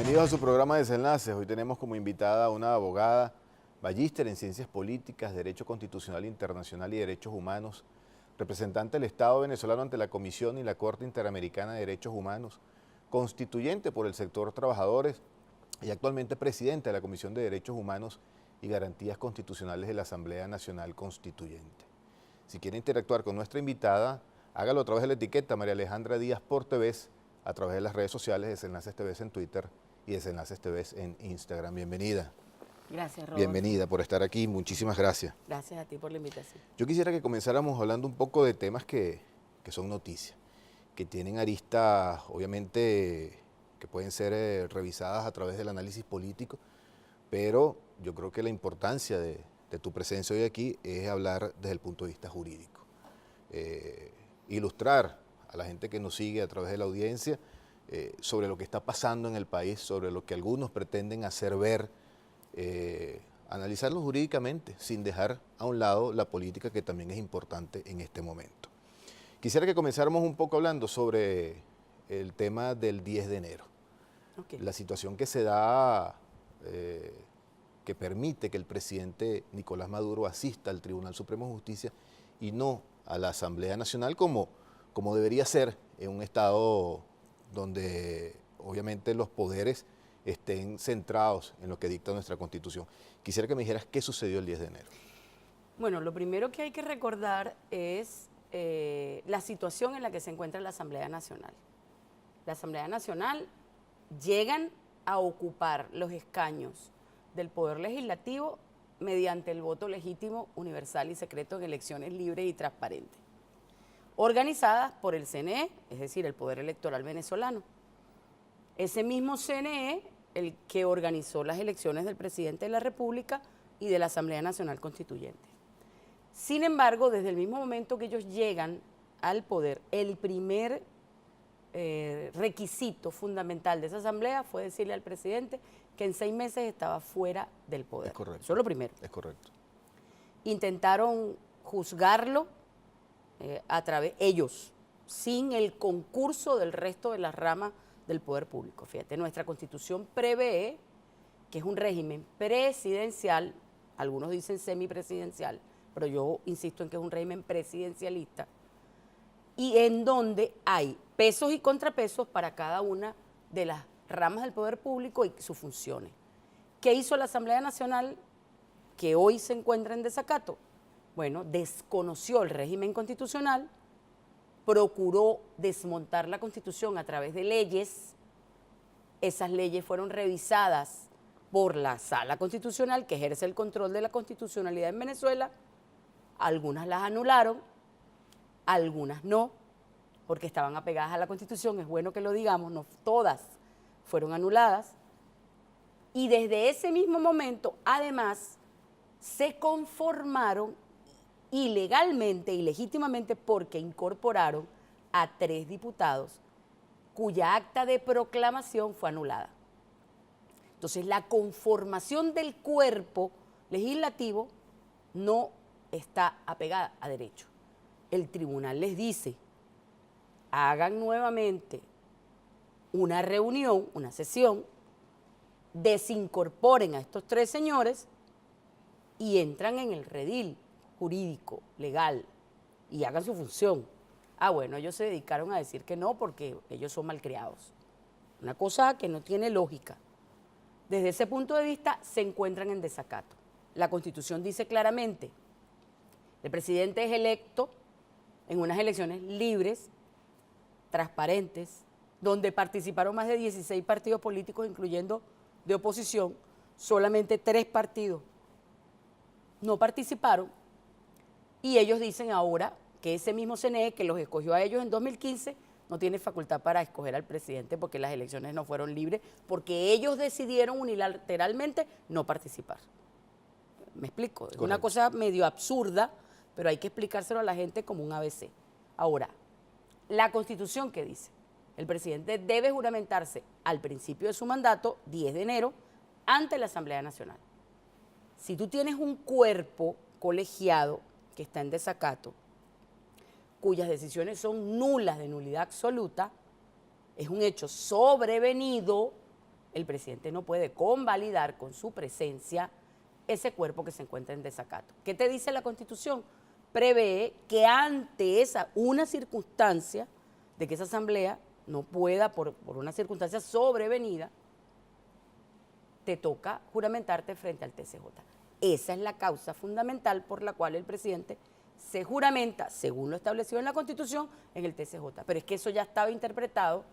Bienvenidos a su programa Desenlaces. Hoy tenemos como invitada a una abogada, magíster en Ciencias Políticas, Derecho Constitucional Internacional y Derechos Humanos, representante del Estado venezolano ante la Comisión y la Corte Interamericana de Derechos Humanos, constituyente por el sector trabajadores y actualmente presidente de la Comisión de Derechos Humanos y Garantías Constitucionales de la Asamblea Nacional Constituyente. Si quiere interactuar con nuestra invitada, hágalo a través de la etiqueta María Alejandra Díaz por TVs, a través de las redes sociales Desenlaces TVs en Twitter y Desenlaces TVs en Instagram. Bienvenida. Gracias, Rodolfo. Bienvenida por estar aquí, muchísimas gracias. Gracias a ti por la invitación. Yo quisiera que comenzáramos hablando un poco de temas que son noticias, que tienen aristas, obviamente, que pueden ser revisadas a través del análisis político, pero yo creo que la importancia de tu presencia hoy aquí es hablar desde el punto de vista jurídico. Ilustrar a la gente que nos sigue a través de la audiencia sobre lo que está pasando en el país, sobre lo que algunos pretenden hacer ver, analizarlo jurídicamente, sin dejar a un lado la política, que también es importante en este momento. Quisiera que comenzáramos un poco hablando sobre el tema del 10 de enero. Okay. La situación que se da, que permite que el presidente Nicolás Maduro asista al Tribunal Supremo de Justicia y no a la Asamblea Nacional como debería ser en un estado donde obviamente los poderes estén centrados en lo que dicta nuestra Constitución. Quisiera que me dijeras qué sucedió el 10 de enero. Bueno, lo primero que hay que recordar es la situación en la que se encuentra la Asamblea Nacional. La Asamblea Nacional llegan a ocupar los escaños del Poder Legislativo mediante el voto legítimo, universal y secreto en elecciones libres y transparentes, organizadas por el CNE, es decir, el Poder Electoral venezolano. Ese mismo CNE, el que organizó las elecciones del presidente de la República y de la Asamblea Nacional Constituyente. Sin embargo, desde el mismo momento que ellos llegan al poder, el primer requisito fundamental de esa asamblea fue decirle al presidente que en 6 meses estaba fuera del poder. Es correcto. Eso es lo primero. Es correcto. Intentaron juzgarlo ellos, sin el concurso del resto de las ramas del poder público. Fíjate, nuestra Constitución prevé que es un régimen presidencial, algunos dicen semipresidencial, pero yo insisto en que es un régimen presidencialista, y en donde hay pesos y contrapesos para cada una de las ramas del poder público y sus funciones. ¿Qué hizo la Asamblea Nacional que hoy se encuentra en desacato? Bueno, desconoció el régimen constitucional, procuró desmontar la Constitución a través de leyes. Esas leyes fueron revisadas por la Sala Constitucional, que ejerce el control de la constitucionalidad en Venezuela. Algunas las anularon, algunas no, porque estaban apegadas a la Constitución, es bueno que lo digamos, no todas fueron anuladas. Y desde ese mismo momento, además, se conformaron ilegalmente y legítimamente porque incorporaron a 3 diputados cuya acta de proclamación fue anulada. Entonces, la conformación del cuerpo legislativo no está apegada a derecho. El tribunal les dice, hagan nuevamente una reunión, una sesión, desincorporen a estos 3 señores y entran en el redil jurídico, legal, y hagan su función. Bueno, ellos se dedicaron a decir que no porque ellos son malcriados. Una cosa que no tiene lógica. Desde ese punto de vista se encuentran en desacato. La Constitución dice claramente, el presidente es electo en unas elecciones libres, transparentes, donde participaron más de 16 partidos políticos, incluyendo de oposición. Solamente 3 partidos no participaron, y ellos dicen ahora que ese mismo CNE que los escogió a ellos en 2015 no tiene facultad para escoger al presidente porque las elecciones no fueron libres, porque ellos decidieron unilateralmente no participar. ¿Me explico? Es una cosa medio absurda, pero hay que explicárselo a la gente como un ABC. Ahora, la Constitución, ¿qué dice? El presidente debe juramentarse al principio de su mandato, 10 de enero, ante la Asamblea Nacional. Si tú tienes un cuerpo colegiado que está en desacato, cuyas decisiones son nulas, de nulidad absoluta, es un hecho sobrevenido el presidente no puede convalidar con su presencia ese cuerpo que se encuentra en desacato. ¿Qué te dice la Constitución? Prevé que ante una circunstancia de que esa asamblea no pueda, por una circunstancia sobrevenida, te toca juramentarte frente al TCJ. Esa es la causa fundamental por la cual el presidente se juramenta, según lo establecido en la Constitución, en el TCJ. Pero es que eso ya estaba interpretado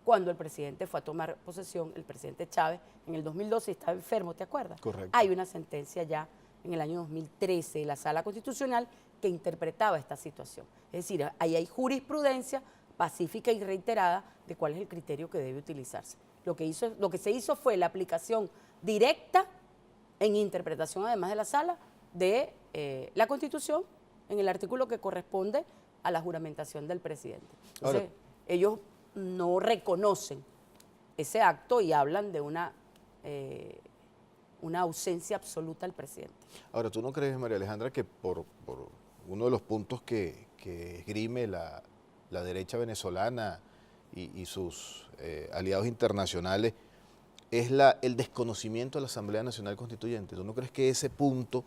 cuando el presidente fue a tomar posesión, el presidente Chávez, en el 2012, estaba enfermo, ¿te acuerdas? Correcto. Hay una sentencia ya en el año 2013 de la Sala Constitucional que interpretaba esta situación. Es decir, ahí hay jurisprudencia pacífica y reiterada de cuál es el criterio que debe utilizarse. Lo que se hizo fue la aplicación directa, en interpretación además de la Sala, de la Constitución, en el artículo que corresponde a la juramentación del presidente. Entonces, ahora, ellos no reconocen ese acto y hablan de una ausencia absoluta del presidente. Ahora, ¿tú no crees, María Alejandra, que por uno de los puntos que esgrime la derecha venezolana y sus aliados internacionales es el desconocimiento de la Asamblea Nacional Constituyente? ¿Tú no crees que ese punto,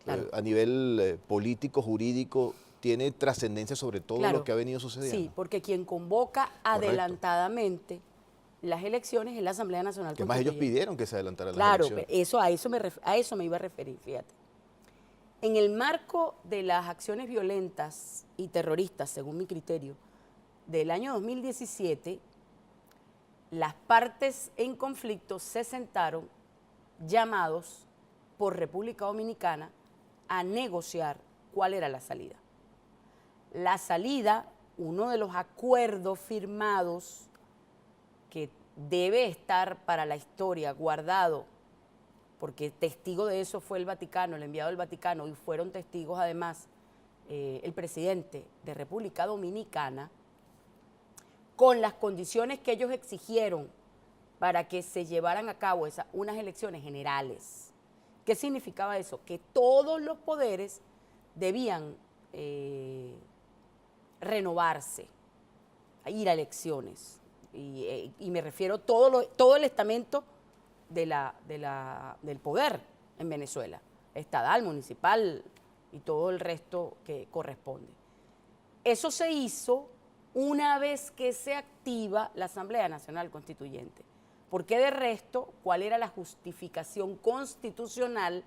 claro, a nivel político, jurídico, tiene trascendencia sobre todo, claro, lo que ha venido sucediendo? Sí, porque quien convoca adelantadamente las elecciones es la Asamblea Nacional Constituyente. Que más ellos pidieron que se adelantaran, claro, las elecciones. Claro, a eso me iba a referir, fíjate. En el marco de las acciones violentas y terroristas, según mi criterio, del año 2017, las partes en conflicto se sentaron llamados por República Dominicana a negociar cuál era la salida. La salida, uno de los acuerdos firmados que debe estar para la historia guardado, porque testigo de eso fue el Vaticano, el enviado del Vaticano, y fueron testigos además el presidente de República Dominicana, con las condiciones que ellos exigieron para que se llevaran a cabo unas elecciones generales. ¿Qué significaba eso? Que todos los poderes debían renovarse, ir a elecciones. Y me refiero a todo el estamento del poder en Venezuela, estatal, municipal y todo el resto que corresponde. Eso se hizo una vez que se activa la Asamblea Nacional Constituyente. Porque de resto, ¿cuál era la justificación constitucional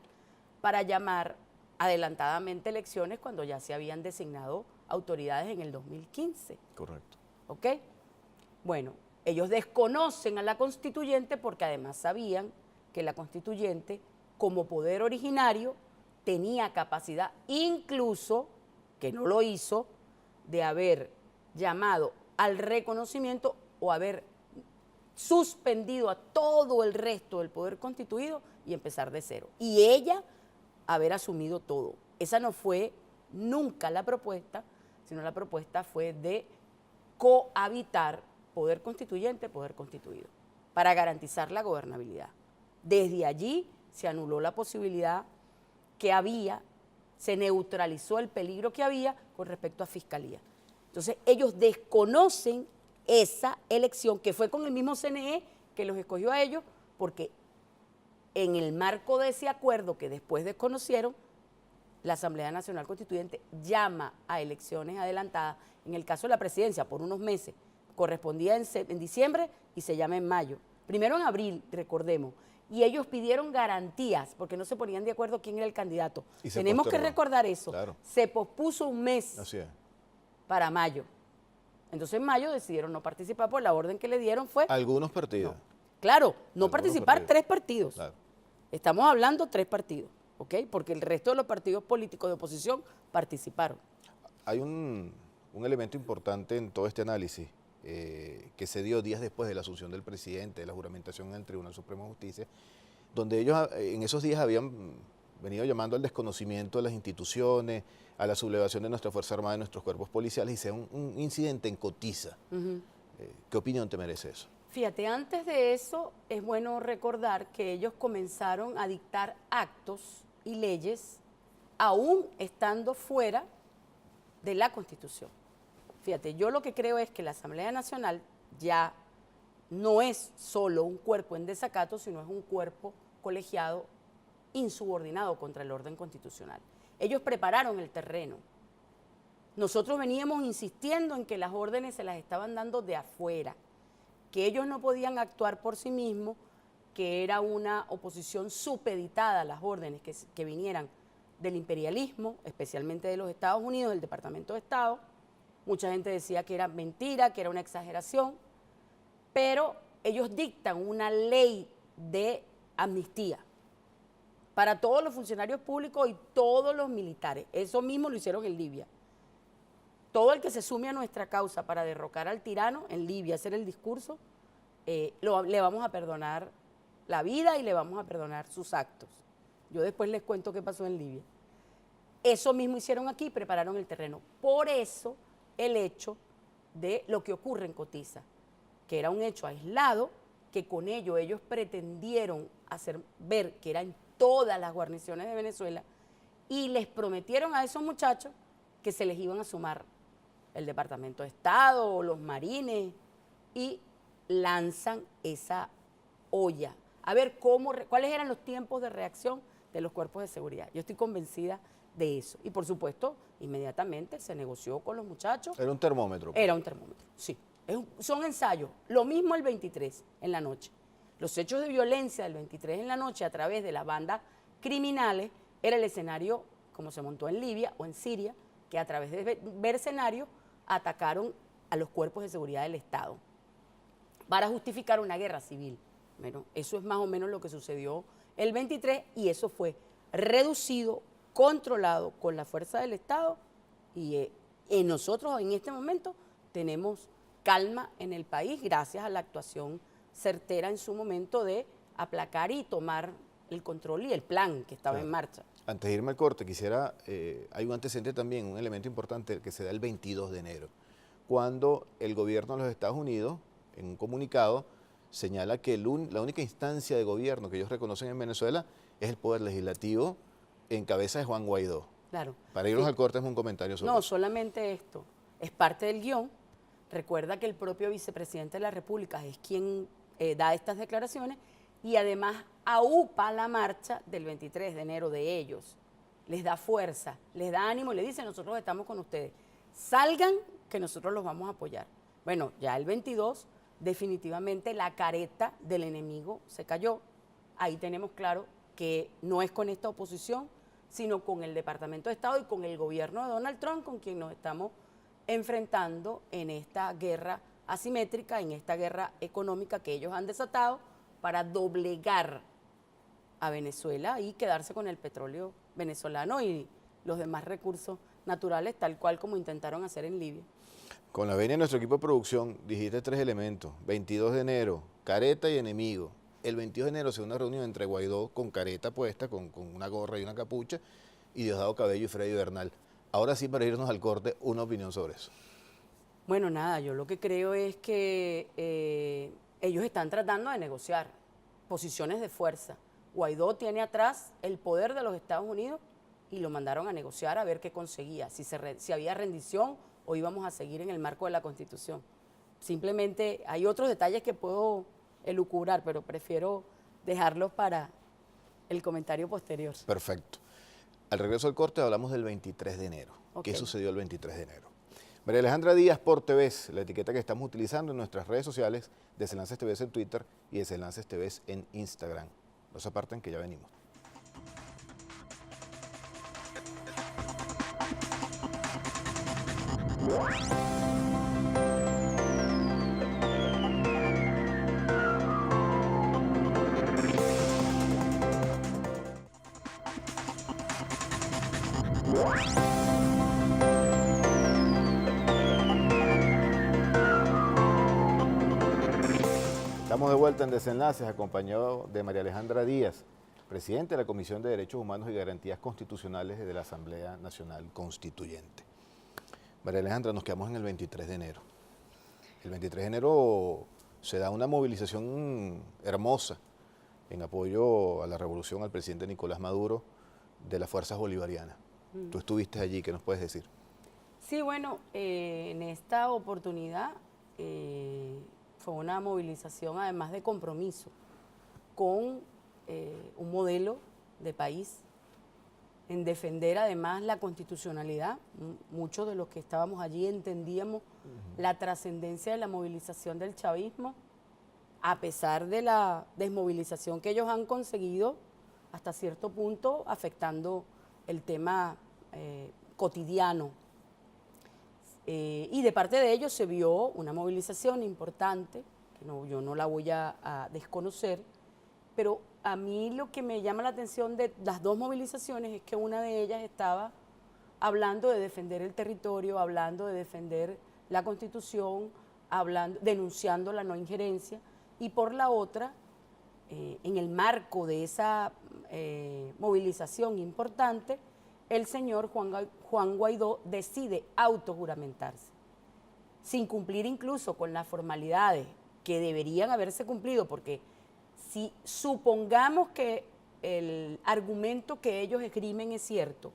para llamar adelantadamente elecciones cuando ya se habían designado autoridades en el 2015? Correcto. ¿Ok? Bueno, ellos desconocen a la Constituyente porque además sabían que la Constituyente, como poder originario, tenía capacidad, incluso, que no lo hizo, de haber llamado al reconocimiento o haber suspendido a todo el resto del poder constituido y empezar de cero. Y ella haber asumido todo. Esa no fue nunca la propuesta, sino la propuesta fue de cohabitar poder constituyente, poder constituido, para garantizar la gobernabilidad. Desde allí se anuló la posibilidad que había, se neutralizó el peligro que había con respecto a fiscalía. Entonces, ellos desconocen esa elección, que fue con el mismo CNE que los escogió a ellos, porque en el marco de ese acuerdo que después desconocieron, la Asamblea Nacional Constituyente llama a elecciones adelantadas, en el caso de la presidencia, por unos meses, correspondía en diciembre y se llama en mayo. Primero en abril, recordemos, y ellos pidieron garantías, porque no se ponían de acuerdo quién era el candidato. Tenemos que recordar eso. Claro. Se pospuso un mes. Así es. Para mayo. Entonces en mayo decidieron no participar, por la orden que le dieron fue... Algunos partidos. No. Claro, no participar partidos. 3 partidos. Claro. Estamos hablando 3 partidos, ¿ok? Porque el resto de los partidos políticos de oposición participaron. Hay un elemento importante en todo este análisis que se dio días después de la asunción del presidente, de la juramentación en el Tribunal Supremo de Justicia, donde ellos en esos días habían venido llamando al desconocimiento de las instituciones, a la sublevación de nuestra Fuerza Armada y nuestros cuerpos policiales, y sea un incidente en Cotiza. ¿Qué opinión te merece eso? Fíjate, antes de eso es bueno recordar que ellos comenzaron a dictar actos y leyes aún estando fuera de la Constitución. Fíjate, yo lo que creo es que la Asamblea Nacional ya no es solo un cuerpo en desacato, sino es un cuerpo colegiado insubordinado contra el orden constitucional. Ellos prepararon el terreno. Nosotros veníamos insistiendo en que las órdenes se las estaban dando de afuera, que ellos no podían actuar por sí mismos, que era una oposición supeditada a las órdenes que vinieran del imperialismo, especialmente de los Estados Unidos, del Departamento de Estado. Mucha gente decía que era mentira, que era una exageración, pero ellos dictan una ley de amnistía para todos los funcionarios públicos y todos los militares. Eso mismo lo hicieron en Libia. Todo el que se sume a nuestra causa para derrocar al tirano en Libia, hacer el discurso, le vamos a perdonar la vida y le vamos a perdonar sus actos. Yo después les cuento qué pasó en Libia. Eso mismo hicieron aquí, prepararon el terreno. Por eso el hecho de lo que ocurre en Cotiza, que era un hecho aislado, que con ello ellos pretendieron hacer ver que era en todas las guarniciones de Venezuela y les prometieron a esos muchachos que se les iban a sumar el Departamento de Estado, los marines, y lanzan esa olla. A ver cuáles eran los tiempos de reacción de los cuerpos de seguridad. Yo estoy convencida de eso. Y por supuesto, inmediatamente se negoció con los muchachos. Era un termómetro. Era un termómetro, sí. Son ensayos. Lo mismo el 23 en la noche. Los hechos de violencia del 23 en la noche a través de las bandas criminales era el escenario como se montó en Libia o en Siria, que a través de mercenarios atacaron a los cuerpos de seguridad del Estado para justificar una guerra civil. Bueno, eso es más o menos lo que sucedió el 23 y eso fue reducido, controlado con la fuerza del Estado y nosotros en este momento tenemos calma en el país gracias a la actuación certera en su momento de aplacar y tomar el control y el plan que estaba en marcha. Antes de irme al corte, quisiera, hay un antecedente también, un elemento importante que se da el 22 de enero, cuando el gobierno de los Estados Unidos, en un comunicado, señala que la única instancia de gobierno que ellos reconocen en Venezuela es el Poder Legislativo en cabeza de Juan Guaidó. Claro. Para irnos al corte es un comentario sobre No, eso. solamente esto, es parte del guión. Recuerda que el propio vicepresidente de la República es quien da estas declaraciones y además aupa la marcha del 23 de enero de ellos. Les da fuerza, les da ánimo y les dice, nosotros estamos con ustedes. Salgan que nosotros los vamos a apoyar. Bueno, ya el 22 definitivamente la careta del enemigo se cayó. Ahí tenemos claro que no es con esta oposición, sino con el Departamento de Estado y con el gobierno de Donald Trump, con quien nos estamos enfrentando en esta guerra asimétrica, en esta guerra económica que ellos han desatado para doblegar a Venezuela y quedarse con el petróleo venezolano y los demás recursos naturales, tal cual como intentaron hacer en Libia. Con la venia de nuestro equipo de producción, dijiste 3 elementos. 22 de enero, careta y enemigo. El 22 de enero se da una reunión entre Guaidó con careta puesta, con una gorra y una capucha, y Diosdado Cabello y Freddy Bernal. Ahora sí, para irnos al corte, una opinión sobre eso. Bueno, nada, yo lo que creo es que ellos están tratando de negociar posiciones de fuerza. Guaidó tiene atrás el poder de los Estados Unidos y lo mandaron a negociar a ver qué conseguía, si había rendición o íbamos a seguir en el marco de la Constitución. Simplemente hay otros detalles que puedo elucubrar, pero prefiero dejarlos para el comentario posterior. Perfecto. Al regreso al corte hablamos del 23 de enero. Okay. ¿Qué sucedió el 23 de enero? María Alejandra Díaz por TV, la etiqueta que estamos utilizando en nuestras redes sociales, Desenlaces TV en Twitter y Desenlaces TV en Instagram. No se aparten que ya venimos. Estamos de vuelta en Desenlaces, acompañado de María Alejandra Díaz, presidente de la Comisión de Derechos Humanos y Garantías Constitucionales de la Asamblea Nacional Constituyente. María Alejandra, nos quedamos en el 23 de enero. El 23 de enero se da una movilización hermosa en apoyo a la revolución al presidente Nicolás Maduro de las fuerzas bolivarianas. Tú estuviste allí, ¿qué nos puedes decir? Sí, bueno, en esta oportunidad fue una movilización además de compromiso con un modelo de país, en defender además la constitucionalidad. Muchos de los que estábamos allí entendíamos la trascendencia de la movilización del chavismo, a pesar de la desmovilización que ellos han conseguido hasta cierto punto, afectando el tema cotidiano. Y de parte de ellos se vio una movilización importante, que yo no la voy a desconocer, pero a mí lo que me llama la atención de las dos movilizaciones es que una de ellas estaba hablando de defender el territorio, hablando de defender la Constitución, denunciando la no injerencia, y por la otra, en el marco de esa movilización importante, el señor Juan Guaidó decide autojuramentarse, sin cumplir incluso con las formalidades que deberían haberse cumplido, porque si supongamos que el argumento que ellos esgrimen es cierto,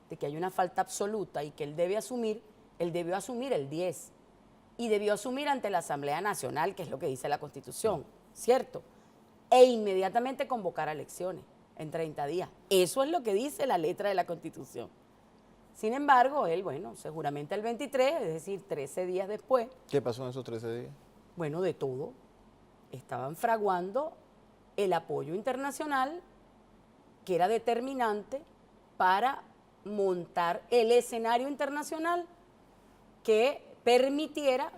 de que hay una falta absoluta y que él debió asumir el 10 y debió asumir ante la Asamblea Nacional, que es lo que dice la Constitución, ¿cierto? E inmediatamente convocar a elecciones en 30 días. Eso es lo que dice la letra de la Constitución. Sin embargo, él, bueno, se juramenta el 23, es decir, 13 días después. ¿Qué pasó en esos 13 días? Bueno, de todo. Estaban fraguando el apoyo internacional que era determinante para montar el escenario internacional que permitiera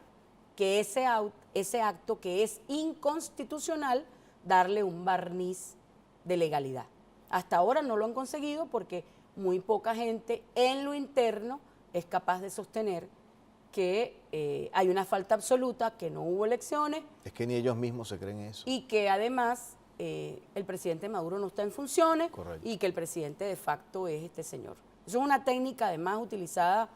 que ese acto que es inconstitucional, darle un barniz de legalidad. Hasta ahora no lo han conseguido porque muy poca gente en lo interno es capaz de sostener que hay una falta absoluta, que no hubo elecciones. Es que ni ellos mismos se creen eso. Y que además el presidente Maduro no está en funciones. Correcto. Y que el presidente de facto es este señor. Eso es una técnica además utilizada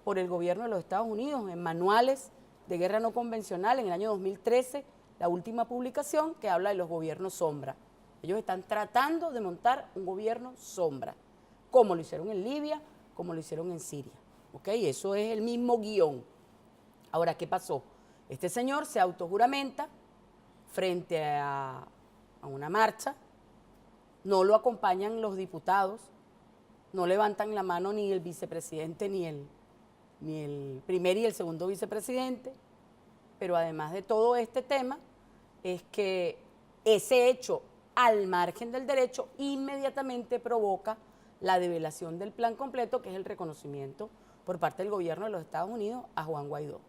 por el gobierno de los Estados Unidos en manuales de guerra no convencional en el año 2013, la última publicación que habla de los gobiernos sombra. Ellos están tratando de montar un gobierno sombra, como lo hicieron en Libia, como lo hicieron en Siria. ¿Ok? Eso es el mismo guión. Ahora, ¿qué pasó? Este señor se autojuramenta frente a una marcha, no lo acompañan los diputados, no levantan la mano ni el vicepresidente ni el primer y el segundo vicepresidente, pero además de todo este tema, es que ese hecho al margen del derecho inmediatamente provoca la develación del plan completo, que es el reconocimiento por parte del gobierno de los Estados Unidos a Juan Guaidó.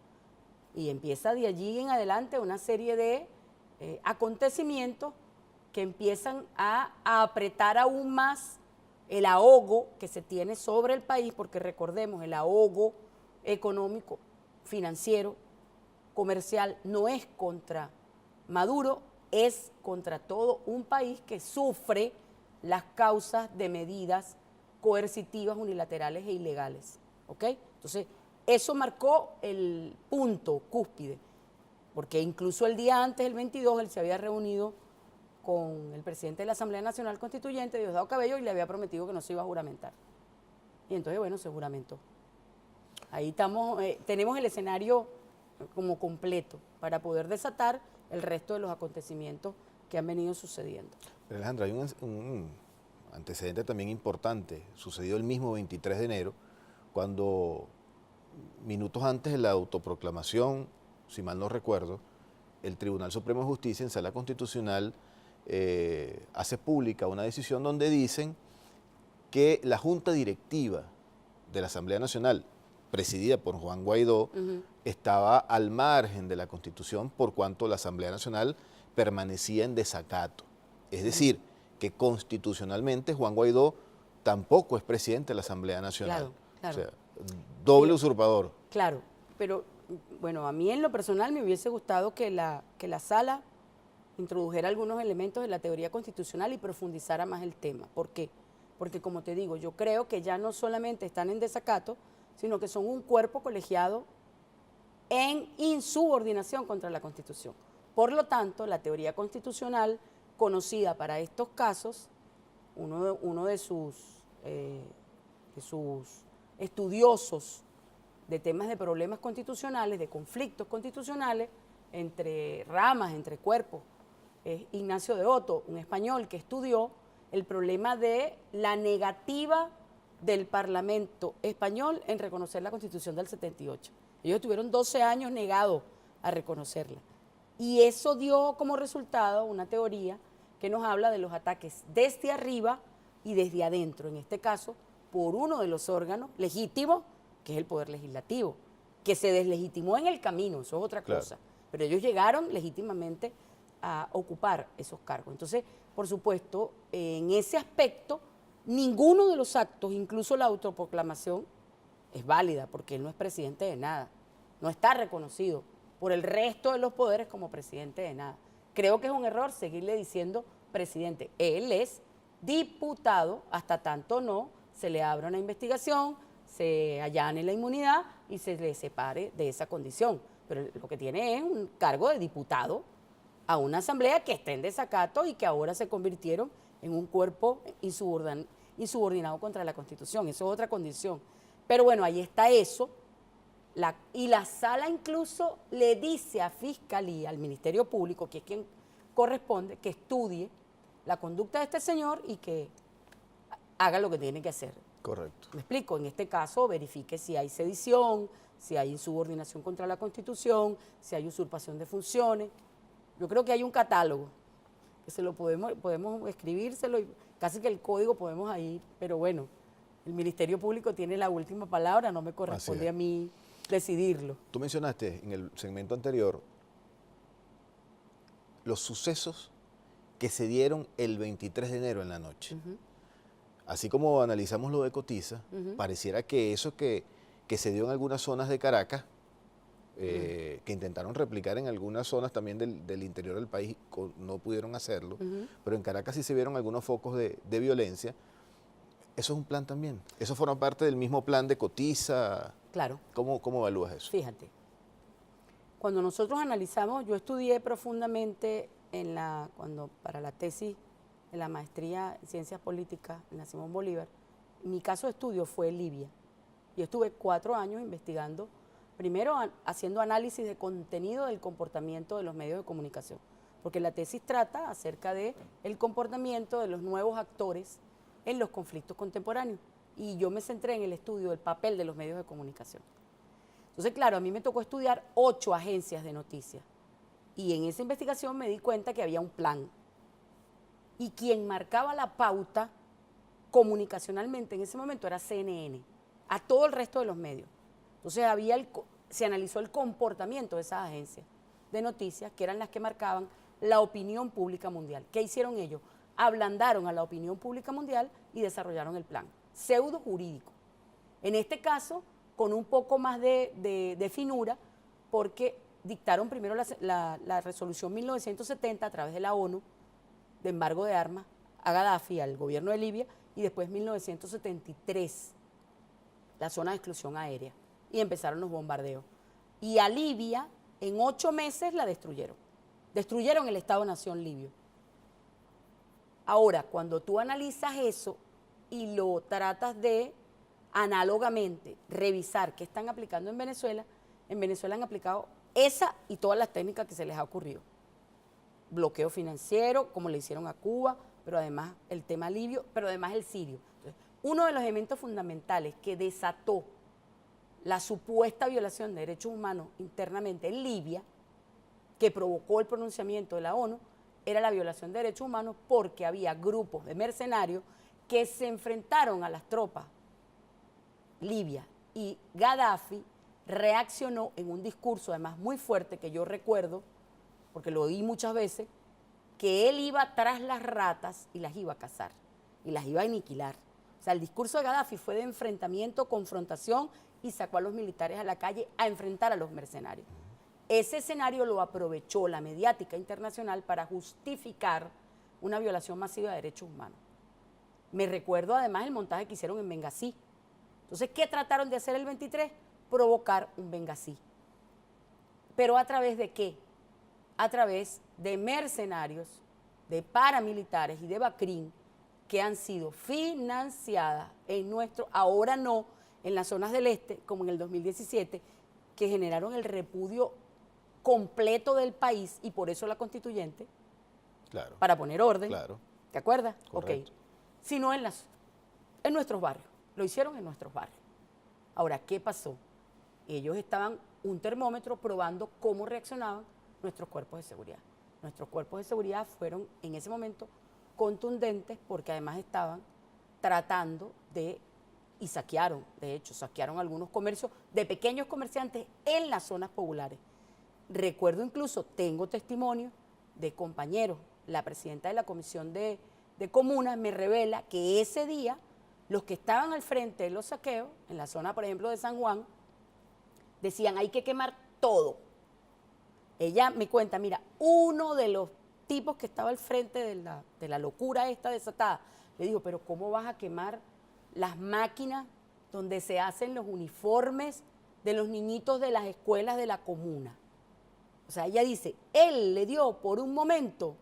Y empieza de allí en adelante una serie de acontecimientos que empiezan a apretar aún más el ahogo que se tiene sobre el país, porque recordemos, el ahogo económico, financiero, comercial, no es contra Maduro, es contra todo un país que sufre las causas de medidas coercitivas, unilaterales e ilegales. ¿Ok? Entonces, eso marcó el punto cúspide, porque incluso el día antes, el 22, él se había reunido con el presidente de la Asamblea Nacional Constituyente, Diosdado Cabello, y le había prometido que no se iba a juramentar. Y entonces, bueno, se juramentó. Ahí estamos, tenemos el escenario como completo para poder desatar el resto de los acontecimientos que han venido sucediendo. Pero Alejandra, hay un antecedente también importante. Sucedió el mismo 23 de enero, cuando minutos antes de la autoproclamación, si mal no recuerdo, el Tribunal Supremo de Justicia en Sala Constitucional hace pública una decisión donde dicen que la Junta Directiva de la Asamblea Nacional, presidida por Juan Guaidó, estaba al margen de la Constitución por cuanto la Asamblea Nacional permanecía en desacato. Es decir, que constitucionalmente Juan Guaidó tampoco es presidente de la Asamblea Nacional. Claro, claro. O sea, doble usurpador. Claro, pero bueno, a mí en lo personal me hubiese gustado que la sala introdujera algunos elementos de la teoría constitucional y profundizara más el tema. ¿Por qué? Porque como te digo, yo creo que ya no solamente están en desacato, sino que son un cuerpo colegiado en insubordinación contra la Constitución. Por lo tanto, la teoría constitucional conocida para estos casos, uno de sus estudiosos de temas de problemas constitucionales, de conflictos constitucionales, entre ramas, entre cuerpos. Es Ignacio de Otto, un español que estudió el problema de la negativa del Parlamento español en reconocer la Constitución del 78. Ellos estuvieron 12 años negados a reconocerla. Y eso dio como resultado una teoría que nos habla de los ataques desde arriba y desde adentro, en este caso, por uno de los órganos legítimos, que es el Poder Legislativo, que se deslegitimó en el camino, eso es otra cosa. Pero ellos llegaron legítimamente a ocupar esos cargos. Entonces, por supuesto, en ese aspecto, ninguno de los actos, incluso la autoproclamación, es válida, porque él no es presidente de nada, no está reconocido por el resto de los poderes como presidente de nada. Creo que es un error seguirle diciendo presidente. Él es diputado, hasta tanto no se le abra una investigación, se allane la inmunidad y se le separe de esa condición. Pero lo que tiene es un cargo de diputado a una asamblea que está en desacato y que ahora se convirtieron en un cuerpo insubordinado contra la Constitución. Eso es otra condición. Pero bueno, ahí está eso. Y la sala incluso le dice a Fiscalía, al Ministerio Público, que es quien corresponde, que estudie la conducta de este señor y que haga lo que tiene que hacer. Correcto. Me explico, en este caso verifique si hay sedición, si hay insubordinación contra la Constitución, si hay usurpación de funciones. Yo creo que hay un catálogo, que se lo podemos escribírselo y casi que el código podemos ahí, pero bueno, el Ministerio Público tiene la última palabra, no me corresponde a mí decidirlo. Tú mencionaste en el segmento anterior los sucesos que se dieron el 23 de enero en la noche. Así como analizamos lo de Cotiza, pareciera que eso que se dio en algunas zonas de Caracas, que intentaron replicar en algunas zonas también del interior del país, no pudieron hacerlo, pero en Caracas sí se vieron algunos focos de violencia. Eso es un plan también. Eso forma parte del mismo plan de Cotiza. Claro. ¿Cómo evalúas eso? Fíjate, cuando nosotros analizamos, yo estudié profundamente para la tesis de la maestría en Ciencias Políticas en la Simón Bolívar. Mi caso de estudio fue Libia. Yo estuve 4 años investigando, primero haciendo análisis de contenido del comportamiento de los medios de comunicación, porque la tesis trata acerca del comportamiento de los nuevos actores en los conflictos contemporáneos. Y yo me centré en el estudio del papel de los medios de comunicación. Entonces, claro, a mí me tocó estudiar 8 agencias de noticias. Y en esa investigación me di cuenta que había un plan. Y quien marcaba la pauta comunicacionalmente en ese momento era CNN, a todo el resto de los medios. Entonces se analizó el comportamiento de esas agencias de noticias, que eran las que marcaban la opinión pública mundial. ¿Qué hicieron ellos? Ablandaron a la opinión pública mundial y desarrollaron el plan pseudo jurídico. En este caso, con un poco más de finura, porque dictaron primero la resolución 1970 a través de la ONU, de embargo de armas a Gaddafi, al gobierno de Libia, y después 1973, la zona de exclusión aérea, y empezaron los bombardeos. Y a Libia, en 8 meses la destruyeron. Destruyeron el Estado-Nación libio. Ahora, cuando tú analizas eso y lo tratas de análogamente revisar qué están aplicando en Venezuela han aplicado esa y todas las técnicas que se les ha ocurrido. Bloqueo financiero, como le hicieron a Cuba, pero además el tema libio, pero además el sirio. Entonces, uno de los elementos fundamentales que desató la supuesta violación de derechos humanos internamente en Libia, que provocó el pronunciamiento de la ONU, era la violación de derechos humanos porque había grupos de mercenarios que se enfrentaron a las tropas libias y Gaddafi reaccionó en un discurso además muy fuerte que yo recuerdo, porque lo oí muchas veces, que él iba tras las ratas y las iba a cazar y las iba a aniquilar. O sea, el discurso de Gaddafi fue de enfrentamiento, confrontación y sacó a los militares a la calle a enfrentar a los mercenarios. Ese escenario lo aprovechó la mediática internacional para justificar una violación masiva de derechos humanos. Me recuerdo además el montaje que hicieron en Benghazi. Entonces, ¿qué trataron de hacer el 23? Provocar un Benghazi. ¿Pero a través de qué? A través de mercenarios, de paramilitares y de BACRIM que han sido financiadas ahora no, en las zonas del este, como en el 2017, que generaron el repudio completo del país, y por eso la constituyente, Claro, para poner orden, claro. ¿te acuerdas? Correcto. Ok. Sino en nuestros barrios, lo hicieron en nuestros barrios. Ahora, ¿qué pasó? Ellos estaban un termómetro probando cómo reaccionaban nuestros cuerpos de seguridad. Nuestros cuerpos de seguridad fueron en ese momento contundentes porque además estaban tratando de, y saquearon, de hecho, saquearon algunos comercios de pequeños comerciantes en las zonas populares. Recuerdo incluso, tengo testimonio de compañeros, la presidenta de la Comisión de Comunas me revela que ese día los que estaban al frente de los saqueos, en la zona, por ejemplo, de San Juan, decían, hay que quemar todo. Ella me cuenta, mira, uno de los tipos que estaba al frente de la locura esta desatada, le dijo, pero ¿cómo vas a quemar las máquinas donde se hacen los uniformes de los niñitos de las escuelas de la comuna? O sea, ella dice, él le dio por un momento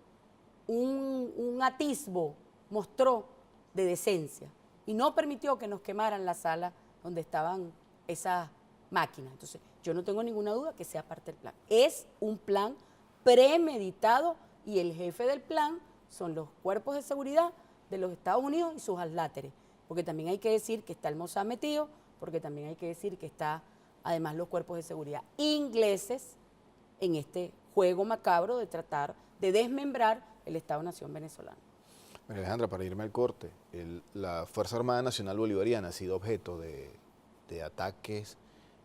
un atisbo, mostró de decencia y no permitió que nos quemaran la sala donde estaban esas máquinas. Entonces, yo no tengo ninguna duda que sea parte del plan. Es un plan premeditado y el jefe del plan son los cuerpos de seguridad de los Estados Unidos y sus adláteres. Porque también hay que decir que está el Mossad metido, porque también hay que decir que está además los cuerpos de seguridad ingleses en este juego macabro de tratar de desmembrar el Estado-Nación venezolano. María Alejandra, para irme al corte, la Fuerza Armada Nacional Bolivariana ha sido objeto de ataques,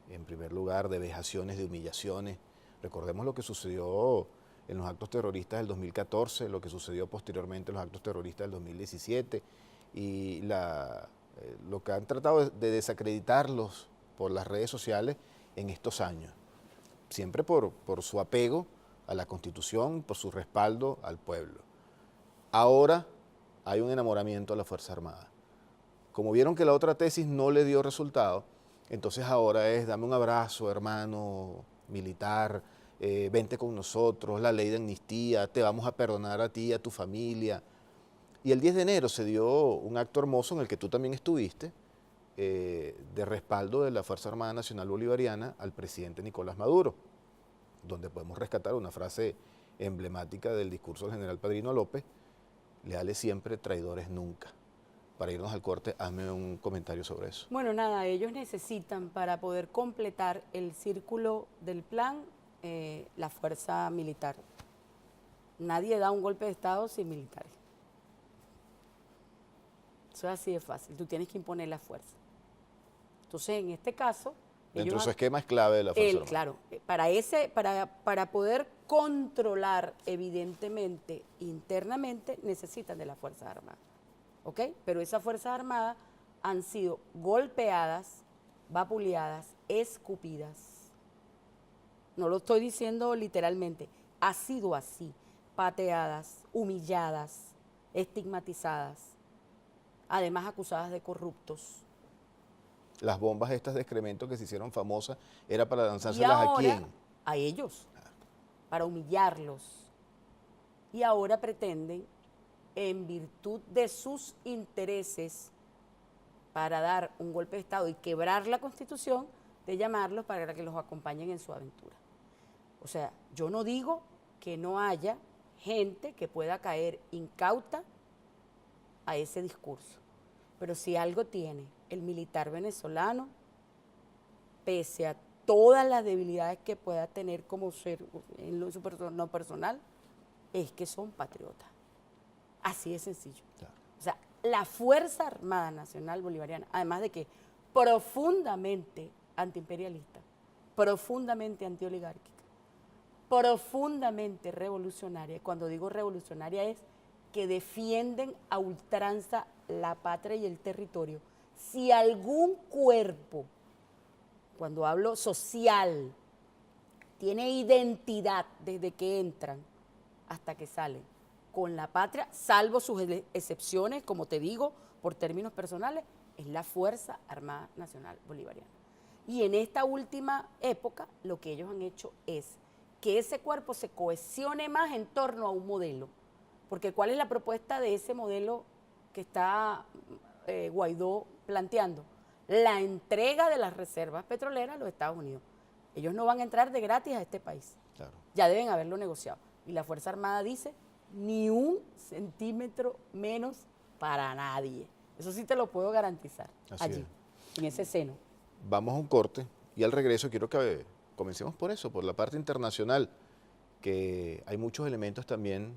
en primer lugar, de vejaciones, de humillaciones. Recordemos lo que sucedió en los actos terroristas del 2014, lo que sucedió posteriormente en los actos terroristas del 2017 y lo que han tratado de desacreditarlos por las redes sociales en estos años, siempre por su apego a la Constitución, por su respaldo al pueblo. Ahora hay un enamoramiento a la Fuerza Armada. Como vieron que la otra tesis no le dio resultado, entonces ahora es dame un abrazo, hermano militar, vente con nosotros, la ley de amnistía, te vamos a perdonar a ti y a tu familia. Y el 10 de enero se dio un acto hermoso en el que tú también estuviste, de respaldo de la Fuerza Armada Nacional Bolivariana al presidente Nicolás Maduro, donde podemos rescatar una frase emblemática del discurso del general Padrino López, leales siempre, traidores nunca. Para irnos al corte, hazme un comentario sobre eso. Bueno, nada, ellos necesitan para poder completar el círculo del plan la fuerza militar. Nadie da un golpe de Estado sin militares. Eso es así de fácil, tú tienes que imponer la fuerza. Entonces, en este caso... Dentro de su esquema es clave de la Fuerza Armada. Claro, para poder controlar evidentemente internamente necesitan de las Fuerzas Armadas, ¿ok? Pero esas Fuerzas Armadas han sido golpeadas, vapuleadas, escupidas. No lo estoy diciendo literalmente, ha sido así, pateadas, humilladas, estigmatizadas, además acusadas de corruptos. Las bombas estas de excremento que se hicieron famosas, ¿era para Y lanzárselas ahora, a quién? a ellos, para humillarlos. Y ahora pretenden, en virtud de sus intereses, para dar un golpe de Estado y quebrar la Constitución, de llamarlos para que los acompañen en su aventura. O sea, yo no digo que no haya gente que pueda caer incauta a ese discurso, pero si algo tiene el militar venezolano, pese a todas las debilidades que pueda tener como ser en su no personal, es que son patriotas. Así de sencillo. Claro. O sea, la Fuerza Armada Nacional Bolivariana, además de que profundamente antiimperialista, profundamente antioligárquica, profundamente revolucionaria. Cuando digo revolucionaria es que defienden a ultranza la patria y el territorio. Si algún cuerpo, cuando hablo social, tiene identidad desde que entran hasta que salen con la patria, salvo sus excepciones, como te digo, por términos personales, es la Fuerza Armada Nacional Bolivariana. Y en esta última época, lo que ellos han hecho es que ese cuerpo se cohesione más en torno a un modelo. Porque ¿cuál es la propuesta de ese modelo que está Guaidó planteando? La entrega de las reservas petroleras a los Estados Unidos. Ellos no van a entrar de gratis a este país. Claro. Ya deben haberlo negociado. Y la Fuerza Armada dice, ni un centímetro menos para nadie. Eso sí te lo puedo garantizar. Así allí, en ese seno. Vamos a un corte y al regreso quiero que comencemos por eso, por la parte internacional, que hay muchos elementos también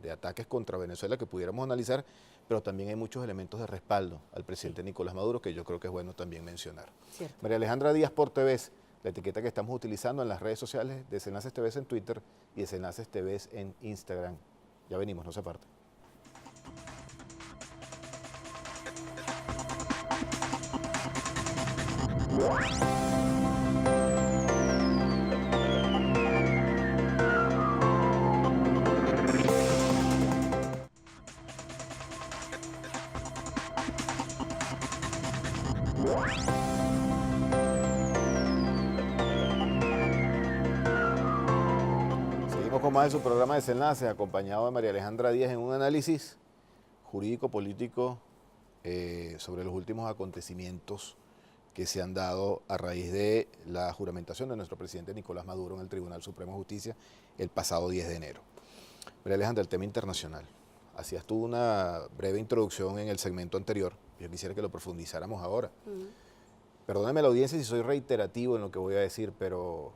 de ataques contra Venezuela que pudiéramos analizar, pero también hay muchos elementos de respaldo al presidente Nicolás Maduro que yo creo que es bueno también mencionar. Cierto. María Alejandra Díaz por TV, la etiqueta que estamos utilizando en las redes sociales, Desenlaces TV en Twitter y Desenlaces TV en Instagram. Ya venimos, no se aparte. Seguimos con más de su programa Desenlaces, acompañado de María Alejandra Díaz en un análisis jurídico-político sobre los últimos acontecimientos que se han dado a raíz de la juramentación de nuestro presidente Nicolás Maduro en el Tribunal Supremo de Justicia el pasado 10 de enero. María Alejandra, el tema internacional. Hacías tú una breve introducción en el segmento anterior. Yo quisiera que lo profundizáramos ahora. Perdóname la audiencia si soy reiterativo en lo que voy a decir, pero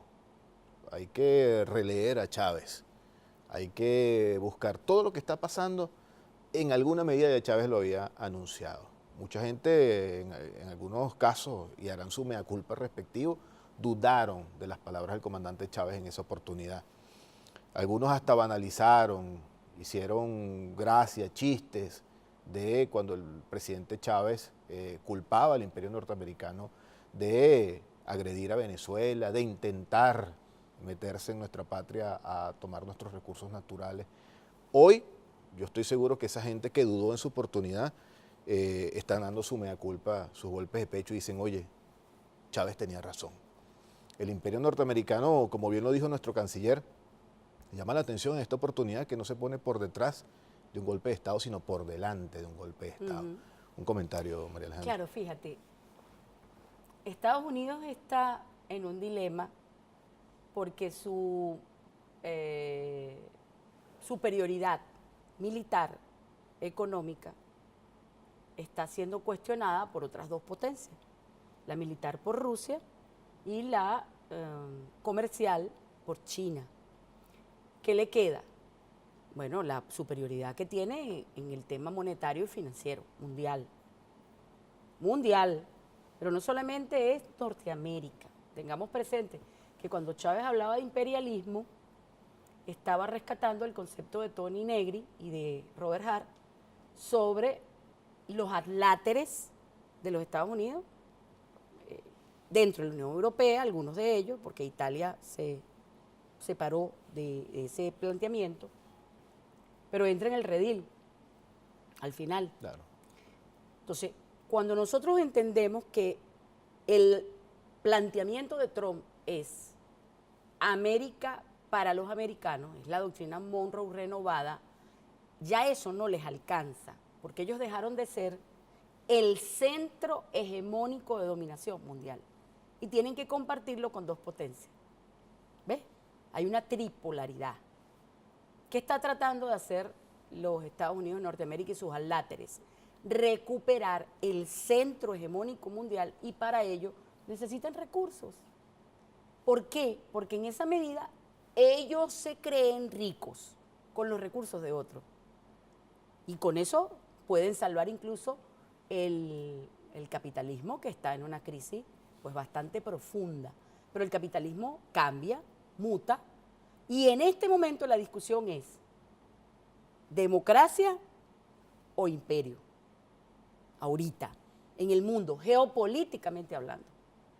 hay que releer a Chávez. Hay que buscar todo lo que está pasando. En alguna medida ya Chávez lo había anunciado. Mucha gente, en algunos casos, y harán su mea culpa respectivo, dudaron de las palabras del comandante Chávez en esa oportunidad. Algunos hasta banalizaron, hicieron gracia, chistes de cuando el presidente Chávez culpaba al imperio norteamericano de agredir a Venezuela, de intentar meterse en nuestra patria a tomar nuestros recursos naturales. Hoy, yo estoy seguro que esa gente que dudó en su oportunidad están dando su mea culpa, sus golpes de pecho y dicen, oye, Chávez tenía razón. El imperio norteamericano, como bien lo dijo nuestro canciller, llama la atención en esta oportunidad que no se pone por detrás de un golpe de Estado, sino por delante de un golpe de Estado. Un comentario, María Alejandra. Claro, fíjate, Estados Unidos está en un dilema porque su superioridad militar, económica, está siendo cuestionada por otras dos potencias, la militar por Rusia y la comercial por China. ¿Qué le queda? Bueno, la superioridad que tiene en el tema monetario y financiero, mundial. Mundial, pero no solamente es Norteamérica. Tengamos presente que cuando Chávez hablaba de imperialismo, estaba rescatando el concepto de Tony Negri y de Robert Hart sobre los adláteres de los Estados Unidos, dentro de la Unión Europea, algunos de ellos, porque Italia se separó de ese planteamiento, pero entra en el redil, al final. Claro. Entonces, cuando nosotros entendemos que el planteamiento de Trump es América para los americanos, es la doctrina Monroe renovada, ya eso no les alcanza, porque ellos dejaron de ser el centro hegemónico de dominación mundial y tienen que compartirlo con dos potencias. ¿Ves? Hay una tripolaridad. ¿Qué está tratando de hacer los Estados Unidos de Norteamérica y sus adláteres? Recuperar el centro hegemónico mundial y para ello necesitan recursos. ¿Por qué? Porque en esa medida ellos se creen ricos con los recursos de otros. Y con eso pueden salvar incluso el capitalismo que está en una crisis pues bastante profunda. Pero el capitalismo cambia, muta, y en este momento la discusión es democracia o imperio. Ahorita, en el mundo, geopolíticamente hablando.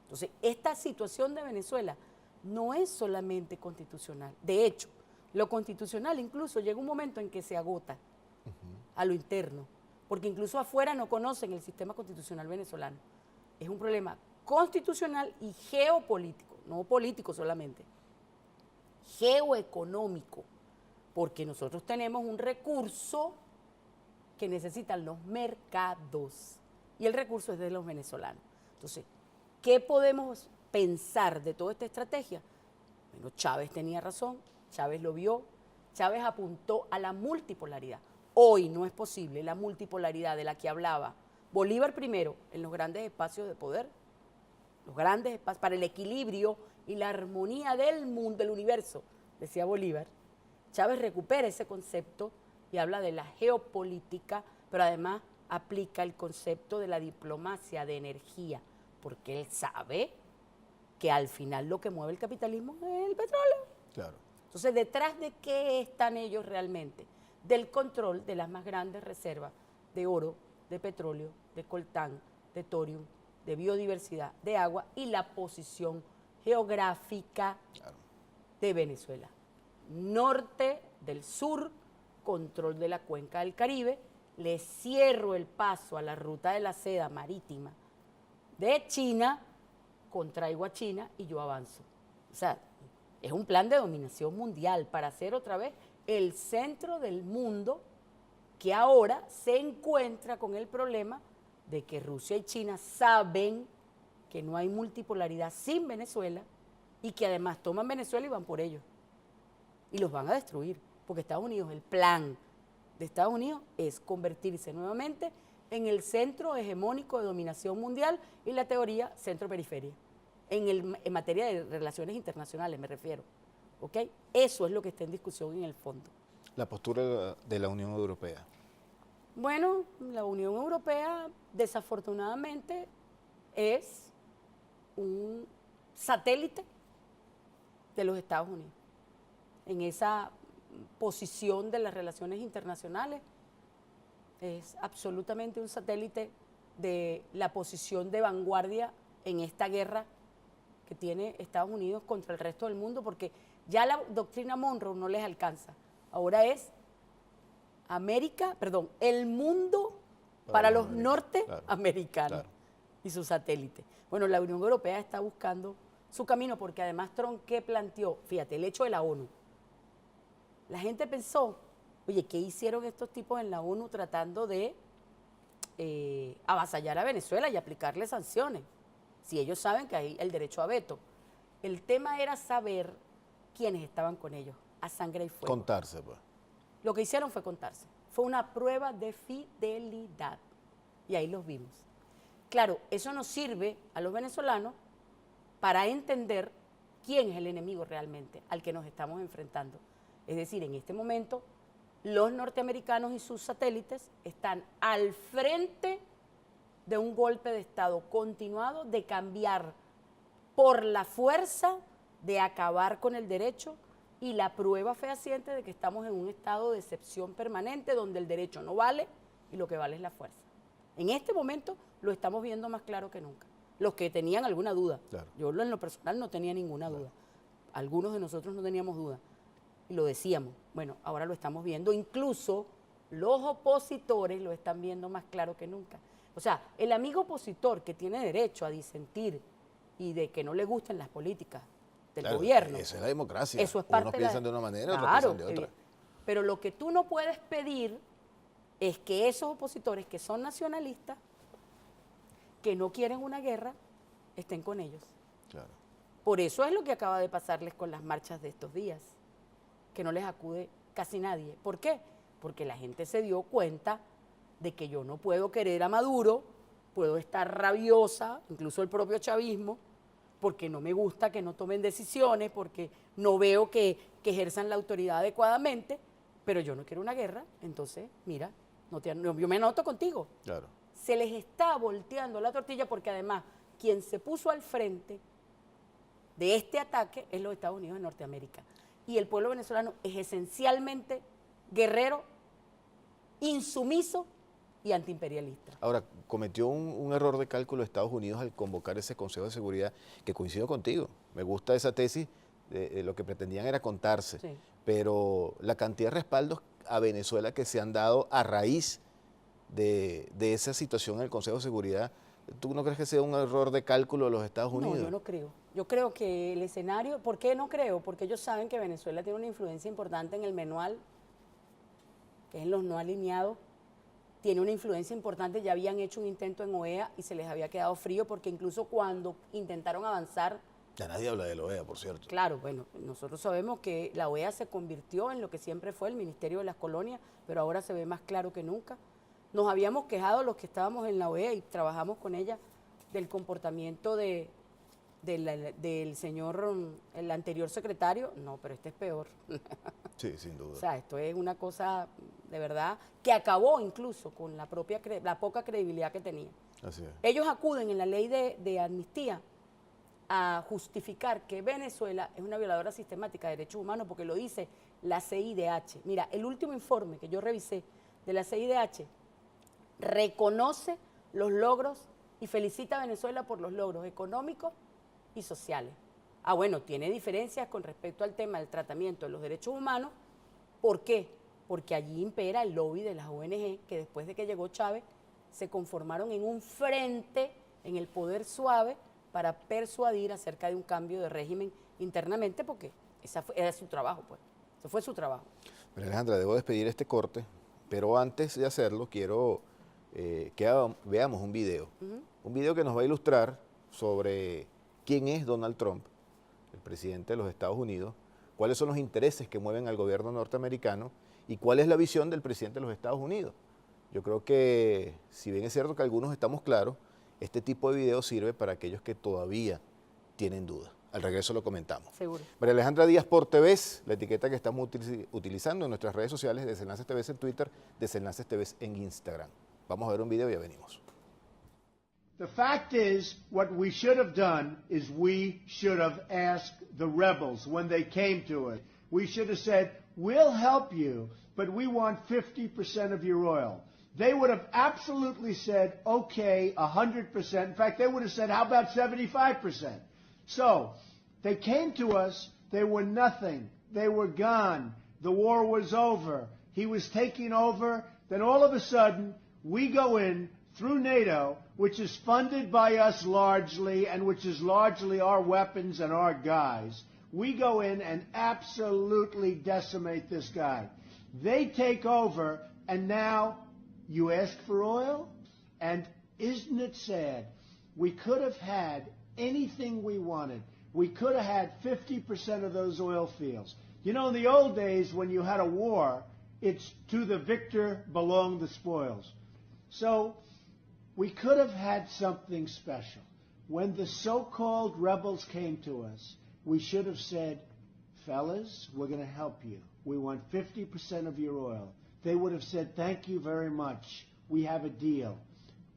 Entonces, esta situación de Venezuela no es solamente constitucional. De hecho, lo constitucional incluso llega un momento en que se agota a lo interno, porque incluso afuera no conocen el sistema constitucional venezolano. Es un problema constitucional y geopolítico, no político solamente, geoeconómico, porque nosotros tenemos un recurso que necesitan los mercados y el recurso es de los venezolanos. Entonces, ¿qué podemos pensar de toda esta estrategia? Bueno, Chávez tenía razón, Chávez lo vio, Chávez apuntó a la multipolaridad. Hoy no es posible la multipolaridad de la que hablaba Bolívar primero en los grandes espacios de poder, los grandes espacios para el equilibrio y la armonía del mundo, del universo, decía Bolívar. Chávez recupera ese concepto y habla de la geopolítica, pero además aplica el concepto de la diplomacia de energía, porque él sabe que al final lo que mueve el capitalismo es el petróleo. Claro. Entonces, ¿detrás de qué están ellos realmente? Del control de las más grandes reservas de oro, de petróleo, de coltán, de thorium, de biodiversidad, de agua y la posición geográfica de Venezuela. Norte del sur, control de la cuenca del Caribe, le cierro el paso a la ruta de la seda marítima de China, contraigo a China y yo avanzo. O sea, es un plan de dominación mundial para hacer otra vez el centro del mundo que ahora se encuentra con el problema de que Rusia y China saben que no hay multipolaridad sin Venezuela y que además toman Venezuela y van por ellos. Y los van a destruir, porque Estados Unidos, el plan de Estados Unidos es convertirse nuevamente en el centro hegemónico de dominación mundial y la teoría centro-periferia, en materia de relaciones internacionales me refiero. ¿Ok? Eso es lo que está en discusión en el fondo. La postura de la Unión Europea. Bueno, la Unión Europea desafortunadamente es un satélite de los Estados Unidos. En esa posición de las relaciones internacionales es absolutamente un satélite de la posición de vanguardia en esta guerra que tiene Estados Unidos contra el resto del mundo, porque ya la doctrina Monroe no les alcanza. Ahora es el mundo para los norteamericanos y sus satélites. Bueno, la Unión Europea está buscando su camino porque además Trump, ¿qué planteó? Fíjate, el hecho de la ONU. La gente pensó, oye, ¿qué hicieron estos tipos en la ONU tratando de avasallar a Venezuela y aplicarle sanciones? Si ellos saben que hay el derecho a veto. El tema era saber quiénes estaban con ellos, a sangre y fuego. Contarse, pues. Lo que hicieron fue contarse. Fue una prueba de fidelidad. Y ahí los vimos. Claro, eso nos sirve a los venezolanos para entender quién es el enemigo realmente al que nos estamos enfrentando. Es decir, en este momento, los norteamericanos y sus satélites están al frente de un golpe de Estado continuado de cambiar por la fuerza, de acabar con el derecho y la prueba fehaciente de que estamos en un estado de excepción permanente donde el derecho no vale y lo que vale es la fuerza. En este momento lo estamos viendo más claro que nunca. Los que tenían alguna duda, claro. Yo en lo personal no tenía ninguna duda, algunos de nosotros no teníamos duda y lo decíamos, bueno, ahora lo estamos viendo, incluso los opositores lo están viendo más claro que nunca. O sea, el amigo opositor que tiene derecho a disentir y de que no le gusten las políticas del gobierno. Esa es la democracia. Eso es parte Unos piensan de una manera, otros claro, piensan de otra. Pero lo que tú no puedes pedir es que esos opositores que son nacionalistas, que no quieren una guerra, estén con ellos. Claro. Por eso es lo que acaba de pasarles con las marchas de estos días, que no les acude casi nadie. ¿Por qué? Porque la gente se dio cuenta de que yo no puedo querer a Maduro, puedo estar rabiosa, incluso el propio chavismo, porque no me gusta que no tomen decisiones, porque no veo que ejerzan la autoridad adecuadamente, pero yo no quiero una guerra, entonces, mira, yo me anoto contigo. Claro. Se les está volteando la tortilla porque además quien se puso al frente de este ataque es los Estados Unidos de Norteamérica. Y el pueblo venezolano es esencialmente guerrero, insumiso y antiimperialista. Ahora, cometió un error de cálculo Estados Unidos al convocar ese Consejo de Seguridad, que coincido contigo. Me gusta esa tesis, de lo que pretendían era contarse. Sí. Pero la cantidad de respaldos a Venezuela que se han dado a raíz de esa situación en el Consejo de Seguridad, ¿tú no crees que sea un error de cálculo de los Estados Unidos? No, yo no creo. Yo creo que el escenario, ¿por qué no creo? Porque ellos saben que Venezuela tiene una influencia importante en el manual, que es en los no alineados, tiene una influencia importante, ya habían hecho un intento en OEA y se les había quedado frío porque incluso cuando intentaron avanzar Ya nadie habla de la OEA, por cierto. Claro, bueno, nosotros sabemos que la OEA se convirtió en lo que siempre fue el Ministerio de las Colonias, pero ahora se ve más claro que nunca. Nos habíamos quejado los que estábamos en la OEA y trabajamos con ella del comportamiento del señor, el anterior secretario. No, pero este es peor. Sí, sin duda. O sea, esto es una cosa de verdad que acabó incluso con la poca credibilidad que tenía. Así es. Ellos acuden en la ley de amnistía a justificar que Venezuela es una violadora sistemática de derechos humanos porque lo dice la CIDH. Mira, el último informe que yo revisé de la CIDH reconoce los logros y felicita a Venezuela por los logros económicos y sociales. Ah, bueno, tiene diferencias con respecto al tema del tratamiento de los derechos humanos. ¿Por qué? Porque allí impera el lobby de las ONG que después de que llegó Chávez se conformaron en un frente en el poder suave para persuadir acerca de un cambio de régimen internamente, porque era su trabajo, pues. Ese fue su trabajo. María Alejandra, debo despedir este corte, pero antes de hacerlo quiero que veamos un video. Un video que nos va a ilustrar sobre quién es Donald Trump, el presidente de los Estados Unidos, cuáles son los intereses que mueven al gobierno norteamericano y cuál es la visión del presidente de los Estados Unidos. Yo creo que, si bien es cierto que algunos estamos claros, este tipo de video sirve para aquellos que todavía tienen dudas. Al regreso lo comentamos. Seguro. María Alejandra Díaz por TV, la etiqueta que estamos utilizando en nuestras redes sociales, Desenlaces TV en Twitter, Desenlaces TV en Instagram. Vamos a ver un video y ya venimos. The fact is, what we should have done is we should have asked the rebels when they came to it. We should have said, we'll help you, but we want 50% of your oil. They would have absolutely said, okay, 100%. In fact, they would have said, how about 75%? So they came to us. They were nothing. They were gone. The war was over. He was taking over. Then all of a sudden, we go in through NATO, which is funded by us largely and which is largely our weapons and our guys. We go in and absolutely decimate this guy. They take over, and now you ask for oil? And isn't it sad? We could have had anything we wanted. We could have had 50% of those oil fields. You know, in the old days, when you had a war, it's to the victor belong the spoils. So we could have had something special. When the so-called rebels came to us, we should have said, fellas, we're going to help you. We want 50% of your oil. They would have said, thank you very much. We have a deal.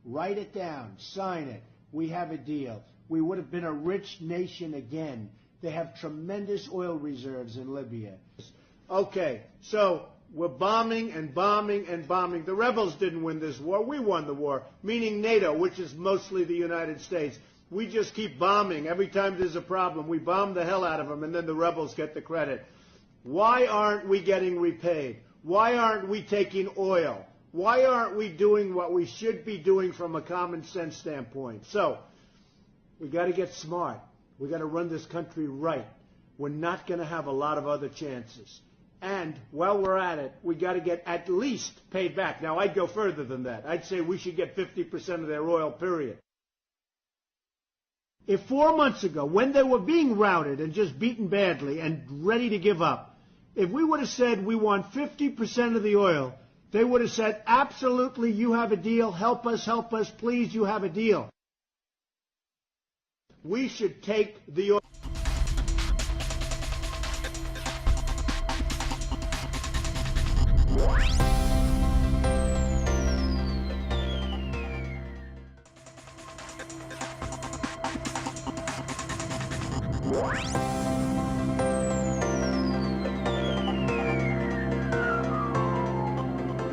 Write it down. Sign it. We have a deal. We would have been a rich nation again. They have tremendous oil reserves in Libya. Okay, so we're bombing and bombing and bombing. The rebels didn't win this war. We won the war, meaning NATO, which is mostly the United States. We just keep bombing. Every time there's a problem, we bomb the hell out of them, and then the rebels get the credit. Why aren't we getting repaid? Why aren't we taking oil? Why aren't we doing what we should be doing from a common sense standpoint? So, we got to get smart. We got to run this country right. We're not going to have a lot of other chances. And while we're at it, we got to get at least paid back. Now, I'd go further than that. I'd say we should get 50% of their oil, period. If 4 months ago, when they were being routed and just beaten badly and ready to give up, if we would have said we want 50% of the oil, they would have said, absolutely, you have a deal. Help us, please, you have a deal. We should take the oil.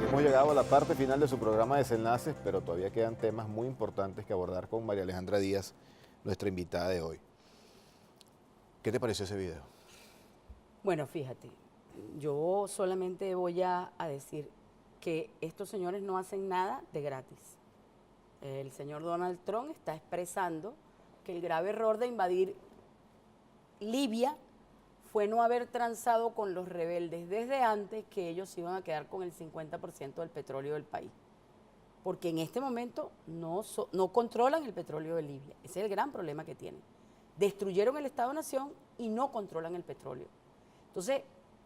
Hemos llegado a la parte final de su programa Desenlaces, pero todavía quedan temas muy importantes que abordar con María Alejandra Díaz, nuestra invitada de hoy. ¿Qué te pareció ese video? Bueno, fíjate, yo solamente voy a decir que estos señores no hacen nada de gratis. El señor Donald Trump está expresando que el grave error de invadir Libia fue no haber transado con los rebeldes desde antes, que ellos iban a quedar con el 50% del petróleo del país. Porque en este momento no controlan el petróleo de Libia. Ese es el gran problema que tienen. destruyeron el Estado-Nación y no controlan el petróleo. Entonces,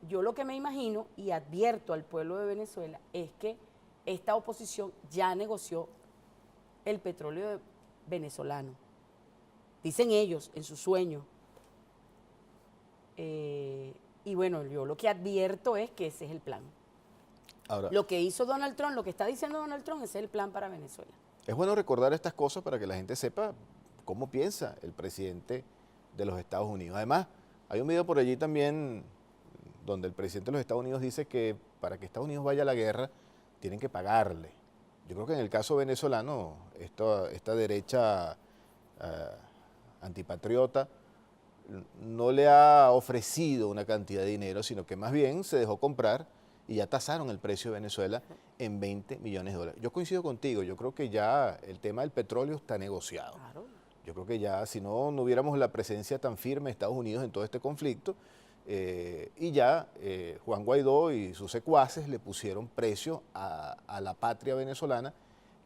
yo lo que me imagino y advierto al pueblo de Venezuela es que esta oposición ya negoció el petróleo venezolano. Dicen ellos en su sueño. Y bueno, yo lo que advierto es que ese es el plan. Ahora, Lo que hizo Donald Trump, lo que está diciendo Donald Trump, ese es el plan para Venezuela. es bueno recordar estas cosas para que la gente sepa cómo piensa el presidente de los Estados Unidos. Además, hay un video por allí también donde el presidente de los Estados Unidos dice que para que Estados Unidos vaya a la guerra tienen que pagarle. Yo creo que en el caso venezolano, esta derecha antipatriota no le ha ofrecido una cantidad de dinero, sino que más bien se dejó comprar y ya tasaron el precio de Venezuela en 20 millones de dólares. Yo coincido contigo, yo creo que ya el tema del petróleo está negociado. Claro. Yo creo que ya, si no hubiéramos la presencia tan firme de Estados Unidos en todo este conflicto, y ya Juan Guaidó y sus secuaces le pusieron precio a la patria venezolana.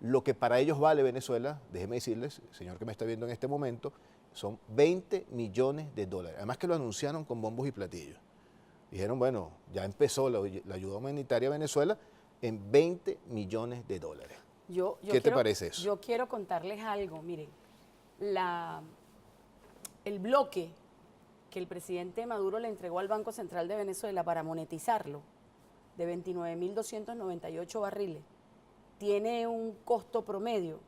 Lo que para ellos vale Venezuela, déjeme decirles, señor que me está viendo en este momento, son 20 millones de dólares. Además que lo anunciaron con bombos y platillos. Dijeron, bueno, ya empezó la ayuda humanitaria a Venezuela en 20 millones de dólares. ¿Qué te parece eso? Yo quiero contarles algo, miren, el bloque que el presidente Maduro le entregó al Banco Central de Venezuela para monetizarlo, de 29.298 barriles, tiene un costo promedio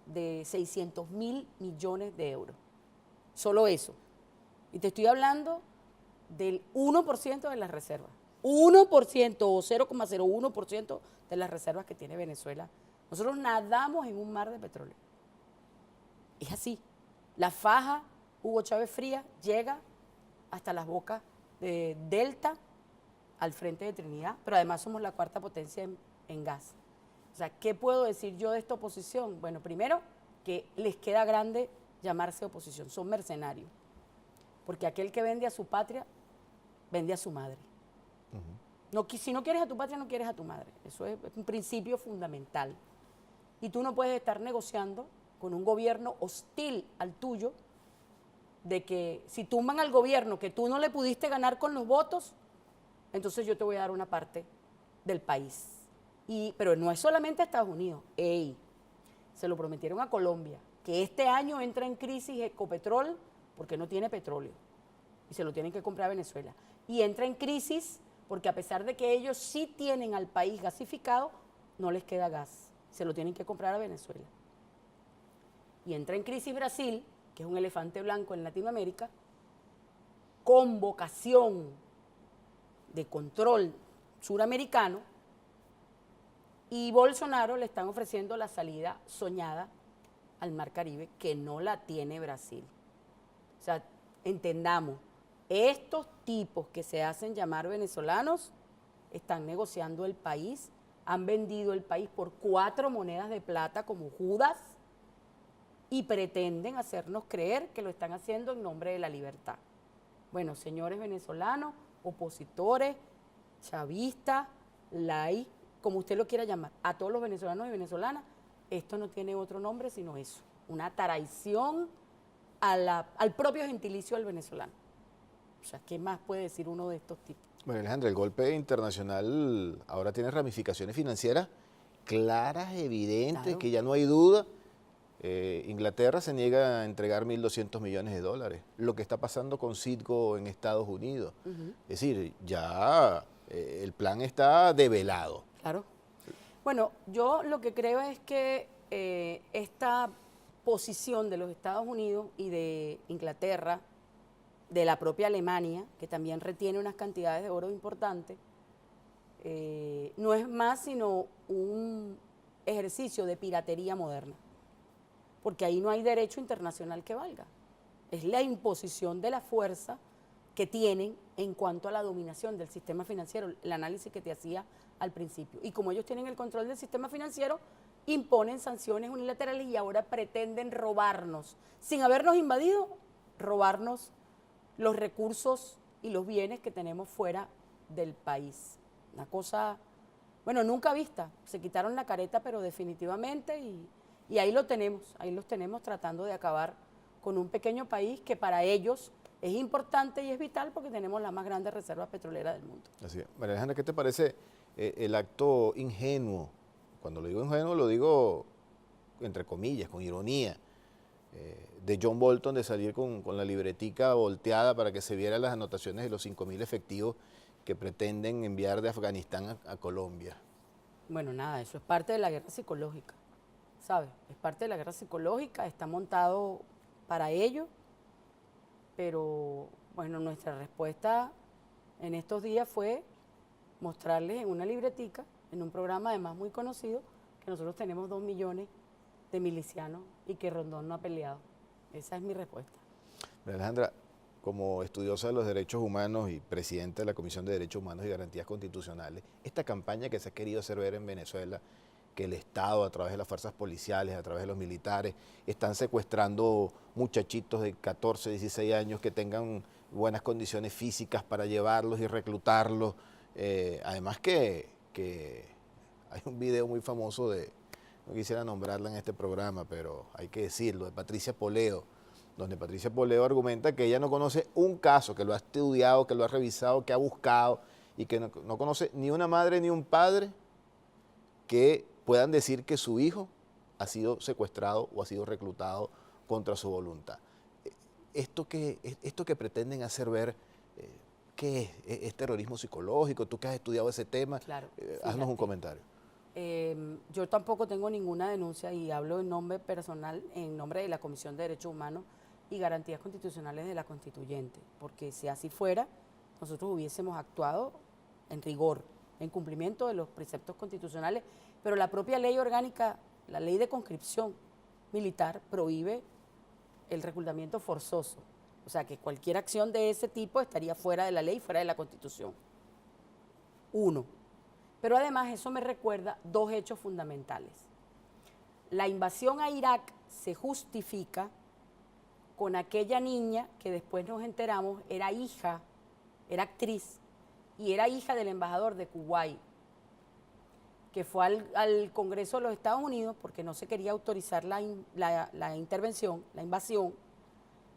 de 600.000 millones de euros. Solo eso. Y te estoy hablando del 1% de las reservas. 1% o 0,01% de las reservas que tiene Venezuela. Nosotros nadamos en un mar de petróleo. Es así. La faja Hugo Chávez Frías llega hasta las bocas de Delta, al frente de Trinidad, pero además somos la cuarta potencia en gas. O sea, ¿qué puedo decir yo de esta oposición? Bueno, primero, que les queda grande llamarse oposición, son mercenarios. Porque aquel que vende a su patria, vende a su madre. No, si no quieres a tu patria, no quieres a tu madre. Eso es un principio fundamental. Y tú no puedes estar negociando con un gobierno hostil al tuyo, de que si tumban al gobierno que tú no le pudiste ganar con los votos, entonces yo te voy a dar una parte del país. Pero no es solamente a Estados Unidos. Se lo prometieron a Colombia, que este año entra en crisis Ecopetrol porque no tiene petróleo y se lo tienen que comprar a Venezuela. Y entra en crisis porque a pesar de que ellos sí tienen al país gasificado, no les queda gas, se lo tienen que comprar a Venezuela. Y entra en crisis Brasil, que es un elefante blanco en Latinoamérica, con vocación de control suramericano, y Bolsonaro le están ofreciendo la salida soñada al Mar Caribe, que no la tiene Brasil. O sea, entendamos, estos tipos que se hacen llamar venezolanos están negociando el país, han vendido el país por 4 monedas de plata como Judas y pretenden hacernos creer que lo están haciendo en nombre de la libertad. Bueno, señores venezolanos, opositores, chavistas, laicos, como usted lo quiera llamar, a todos los venezolanos y venezolanas, esto no tiene otro nombre sino eso, una traición al propio gentilicio del venezolano. O sea, ¿qué más puede decir uno de estos tipos? Bueno, Alejandra, el golpe internacional ahora tiene ramificaciones financieras claras, evidentes, Claro. que ya no hay duda. Inglaterra se niega a entregar 1.200 millones de dólares. Lo que está pasando con Citgo en Estados Unidos. Es decir, ya el plan está develado. Claro. Bueno, yo lo que creo es que esta posición de los Estados Unidos y de Inglaterra, de la propia Alemania, que también retiene unas cantidades de oro importantes, no es más sino un ejercicio de piratería moderna, porque ahí no hay derecho internacional que valga. Es la imposición de la fuerza que tienen en cuanto a la dominación del sistema financiero, el análisis que te hacía al principio. Y como ellos tienen el control del sistema financiero, imponen sanciones unilaterales y ahora pretenden robarnos, sin habernos invadido, robarnos los recursos y los bienes que tenemos fuera del país. Una cosa, bueno, nunca vista. Se quitaron la careta, pero definitivamente, y ahí los tenemos tratando de acabar con un pequeño país que para ellos es importante y es vital porque tenemos la más grande reserva petrolera del mundo. Así es. María Alejandra, ¿qué te parece el acto ingenuo? Cuando lo digo ingenuo, lo digo entre comillas, con ironía, de John Bolton de salir con la libretica volteada para que se vieran las anotaciones de los 5.000 efectivos que pretenden enviar de Afganistán a Colombia. Bueno, nada, eso es parte de la guerra psicológica, ¿sabes? Es parte de la guerra psicológica, está montado para ello, pero bueno, nuestra respuesta en estos días fue mostrarles en una libretica, en un programa además muy conocido, que nosotros tenemos 2 millones de milicianos y que Rondón no ha peleado. Esa es mi respuesta. María Alejandra, como estudiosa de los derechos humanos y presidenta de la Comisión de Derechos Humanos y Garantías Constitucionales, esta campaña que se ha querido hacer ver en Venezuela, que el Estado, a través de las fuerzas policiales, a través de los militares, están secuestrando muchachitos de 14, 16 años que tengan buenas condiciones físicas para llevarlos y reclutarlos. Además que hay un video muy famoso de, no quisiera nombrarla en este programa, pero hay que decirlo, de Patricia Poleo, donde Patricia Poleo argumenta que ella no conoce un caso, que lo ha estudiado, que lo ha revisado, que ha buscado y que no conoce ni una madre ni un padre que puedan decir que su hijo ha sido secuestrado o ha sido reclutado contra su voluntad. Esto que pretenden hacer ver, ¿qué es? ¿Es terrorismo psicológico? Tú que has estudiado ese tema, Claro, haznos un comentario. Yo tampoco tengo ninguna denuncia y hablo en nombre personal, en nombre de la Comisión de Derechos Humanos y Garantías Constitucionales de la Constituyente, porque si así fuera, nosotros hubiésemos actuado en rigor, en cumplimiento de los preceptos constitucionales, pero la propia ley orgánica, la ley de conscripción militar, prohíbe el reclutamiento forzoso. O sea que cualquier acción de ese tipo estaría fuera de la ley, fuera de la Constitución. 1. Pero además eso me recuerda 2 hechos fundamentales. La invasión a Irak se justifica con aquella niña que después nos enteramos era actriz y era hija del embajador de Kuwait, que fue al Congreso de los Estados Unidos porque no se quería autorizar la intervención, la invasión,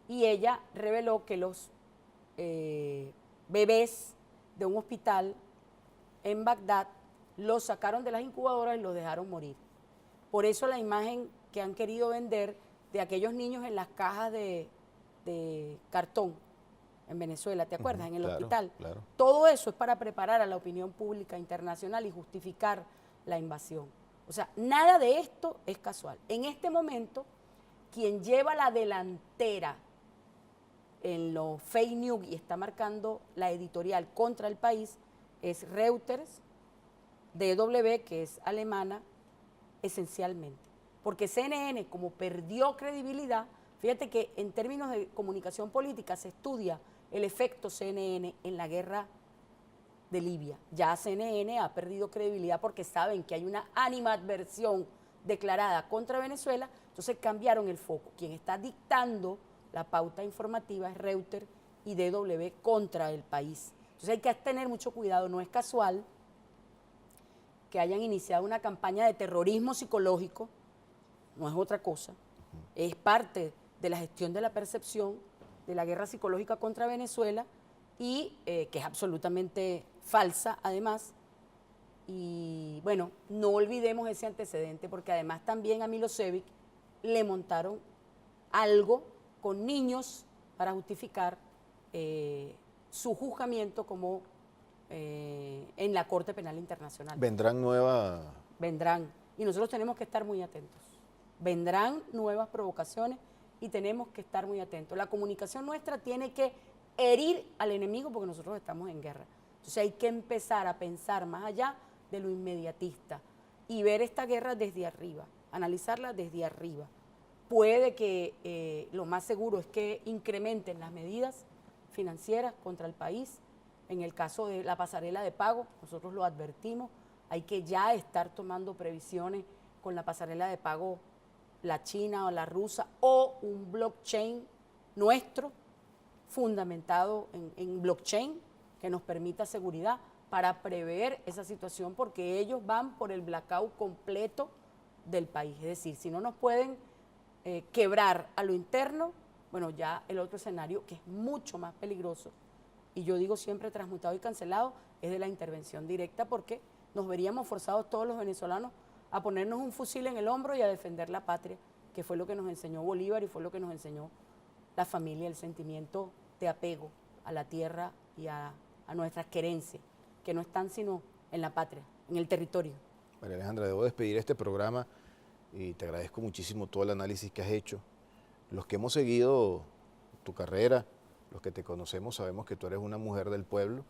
y ella reveló que los bebés de un hospital en Bagdad los sacaron de las incubadoras y los dejaron morir. Por eso la imagen que han querido vender de aquellos niños en las cajas de cartón en Venezuela, ¿te acuerdas? En el hospital. Claro. Todo eso es para preparar a la opinión pública internacional y justificar la invasión. O sea, nada de esto es casual. En este momento, quien lleva la delantera en los fake news y está marcando la editorial contra el país es Reuters, DW, que es alemana, esencialmente. Porque CNN, como perdió credibilidad, fíjate que en términos de comunicación política se estudia el efecto CNN en la guerra de Libia. Ya CNN ha perdido credibilidad porque saben que hay una animadversión declarada contra Venezuela, entonces cambiaron el foco. Quien está dictando la pauta informativa es Reuters y DW contra el país. Entonces hay que tener mucho cuidado, no es casual que hayan iniciado una campaña de terrorismo psicológico, no es otra cosa, es parte de la gestión de la percepción de la guerra psicológica contra Venezuela y que es absolutamente falsa además. Y bueno, no olvidemos ese antecedente porque además también a Milosevic le montaron algo con niños para justificar su juzgamiento como en la Corte Penal Internacional. ¿Vendrán nuevas? Vendrán. Y nosotros tenemos que estar muy atentos. Vendrán nuevas provocaciones y tenemos que estar muy atentos. La comunicación nuestra tiene que herir al enemigo porque nosotros estamos en guerra. Entonces hay que empezar a pensar más allá de lo inmediatista y ver esta guerra desde arriba, analizarla desde arriba. Puede que lo más seguro es que incrementen las medidas financieras contra el país. En el caso de la pasarela de pago, nosotros lo advertimos, hay que ya estar tomando previsiones con la pasarela de pago, la china o la rusa, o un blockchain nuestro, fundamentado en blockchain, que nos permita seguridad para prever esa situación, porque ellos van por el blackout completo del país. Es decir, si no nos pueden quebrar a lo interno, bueno, ya el otro escenario, que es mucho más peligroso, y yo digo siempre transmutado y cancelado, es de la intervención directa, porque nos veríamos forzados todos los venezolanos a ponernos un fusil en el hombro y a defender la patria, que fue lo que nos enseñó Bolívar y fue lo que nos enseñó la familia, el sentimiento de apego a la tierra y a nuestras querencias, que no están sino en la patria, en el territorio. María Alejandra, debo despedir este programa y te agradezco muchísimo todo el análisis que has hecho. Los que hemos seguido tu carrera, los que te conocemos, sabemos que tú eres una mujer del pueblo,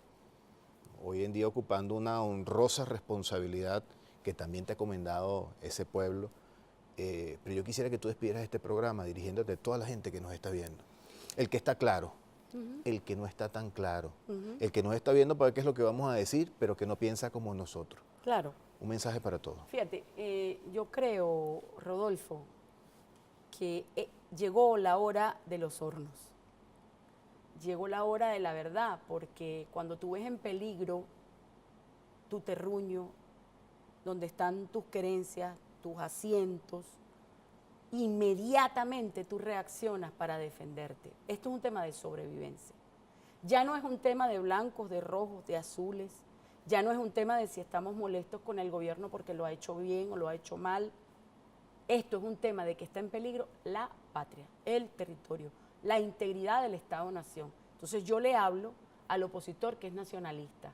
hoy en día ocupando una honrosa responsabilidad que también te ha encomendado ese pueblo. Pero yo quisiera que tú despidieras este programa dirigiéndote a toda la gente que nos está viendo. El que está claro, el que no está tan claro, el que nos está viendo para ver qué es lo que vamos a decir, pero que no piensa como nosotros. Claro. Un mensaje para todos. Fíjate, yo creo, Rodolfo, que llegó la hora de los hornos. Llegó la hora de la verdad, porque cuando tú ves en peligro tu terruño, donde están tus querencias, tus asientos, inmediatamente tú reaccionas para defenderte. Esto es un tema de sobrevivencia. Ya no es un tema de blancos, de rojos, de azules. Ya no es un tema de si estamos molestos con el gobierno porque lo ha hecho bien o lo ha hecho mal. Esto es un tema de que está en peligro la patria, el territorio, la integridad del Estado-Nación. Entonces yo le hablo al opositor que es nacionalista.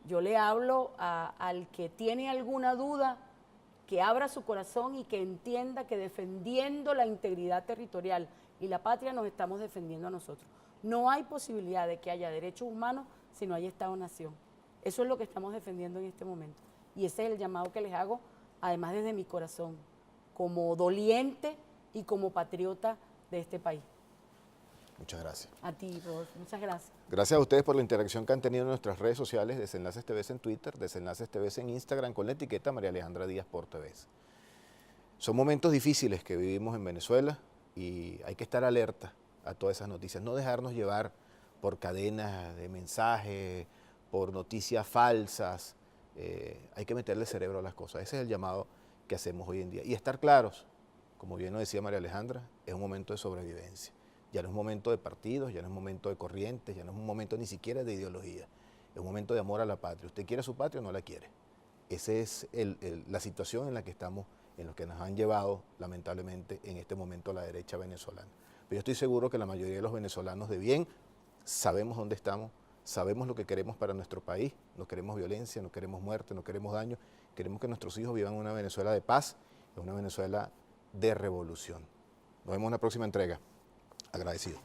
Yo le hablo al que tiene alguna duda, que abra su corazón y que entienda que defendiendo la integridad territorial y la patria nos estamos defendiendo a nosotros. No hay posibilidad de que haya derechos humanos si no hay Estado-Nación. Eso es lo que estamos defendiendo en este momento. Y ese es el llamado que les hago, además desde mi corazón, como doliente y como patriota de este país. Muchas gracias. A ti, Rodolfo, muchas gracias. Gracias a ustedes por la interacción que han tenido en nuestras redes sociales, Desenlaces TV en Twitter, Desenlaces TV en Instagram, con la etiqueta María Alejandra Díaz por TV. Son momentos difíciles que vivimos en Venezuela y hay que estar alerta a todas esas noticias, no dejarnos llevar por cadenas de mensajes, por noticias falsas. Hay que meterle cerebro a las cosas. Ese es el llamado que hacemos hoy en día. Y estar claros, como bien nos decía María Alejandra, es un momento de sobrevivencia. Ya no es un momento de partidos, ya no es un momento de corrientes, ya no es un momento ni siquiera de ideología. Es un momento de amor a la patria. ¿Usted quiere su patria o no la quiere? Esa es la situación en la que estamos, en lo que nos han llevado, lamentablemente, en este momento la derecha venezolana. Pero yo estoy seguro que la mayoría de los venezolanos de bien sabemos dónde estamos, sabemos lo que queremos para nuestro país. No queremos violencia, no queremos muerte, no queremos daño. Queremos que nuestros hijos vivan en una Venezuela de paz, en una Venezuela de revolución. Nos vemos en la próxima entrega. Agradecido.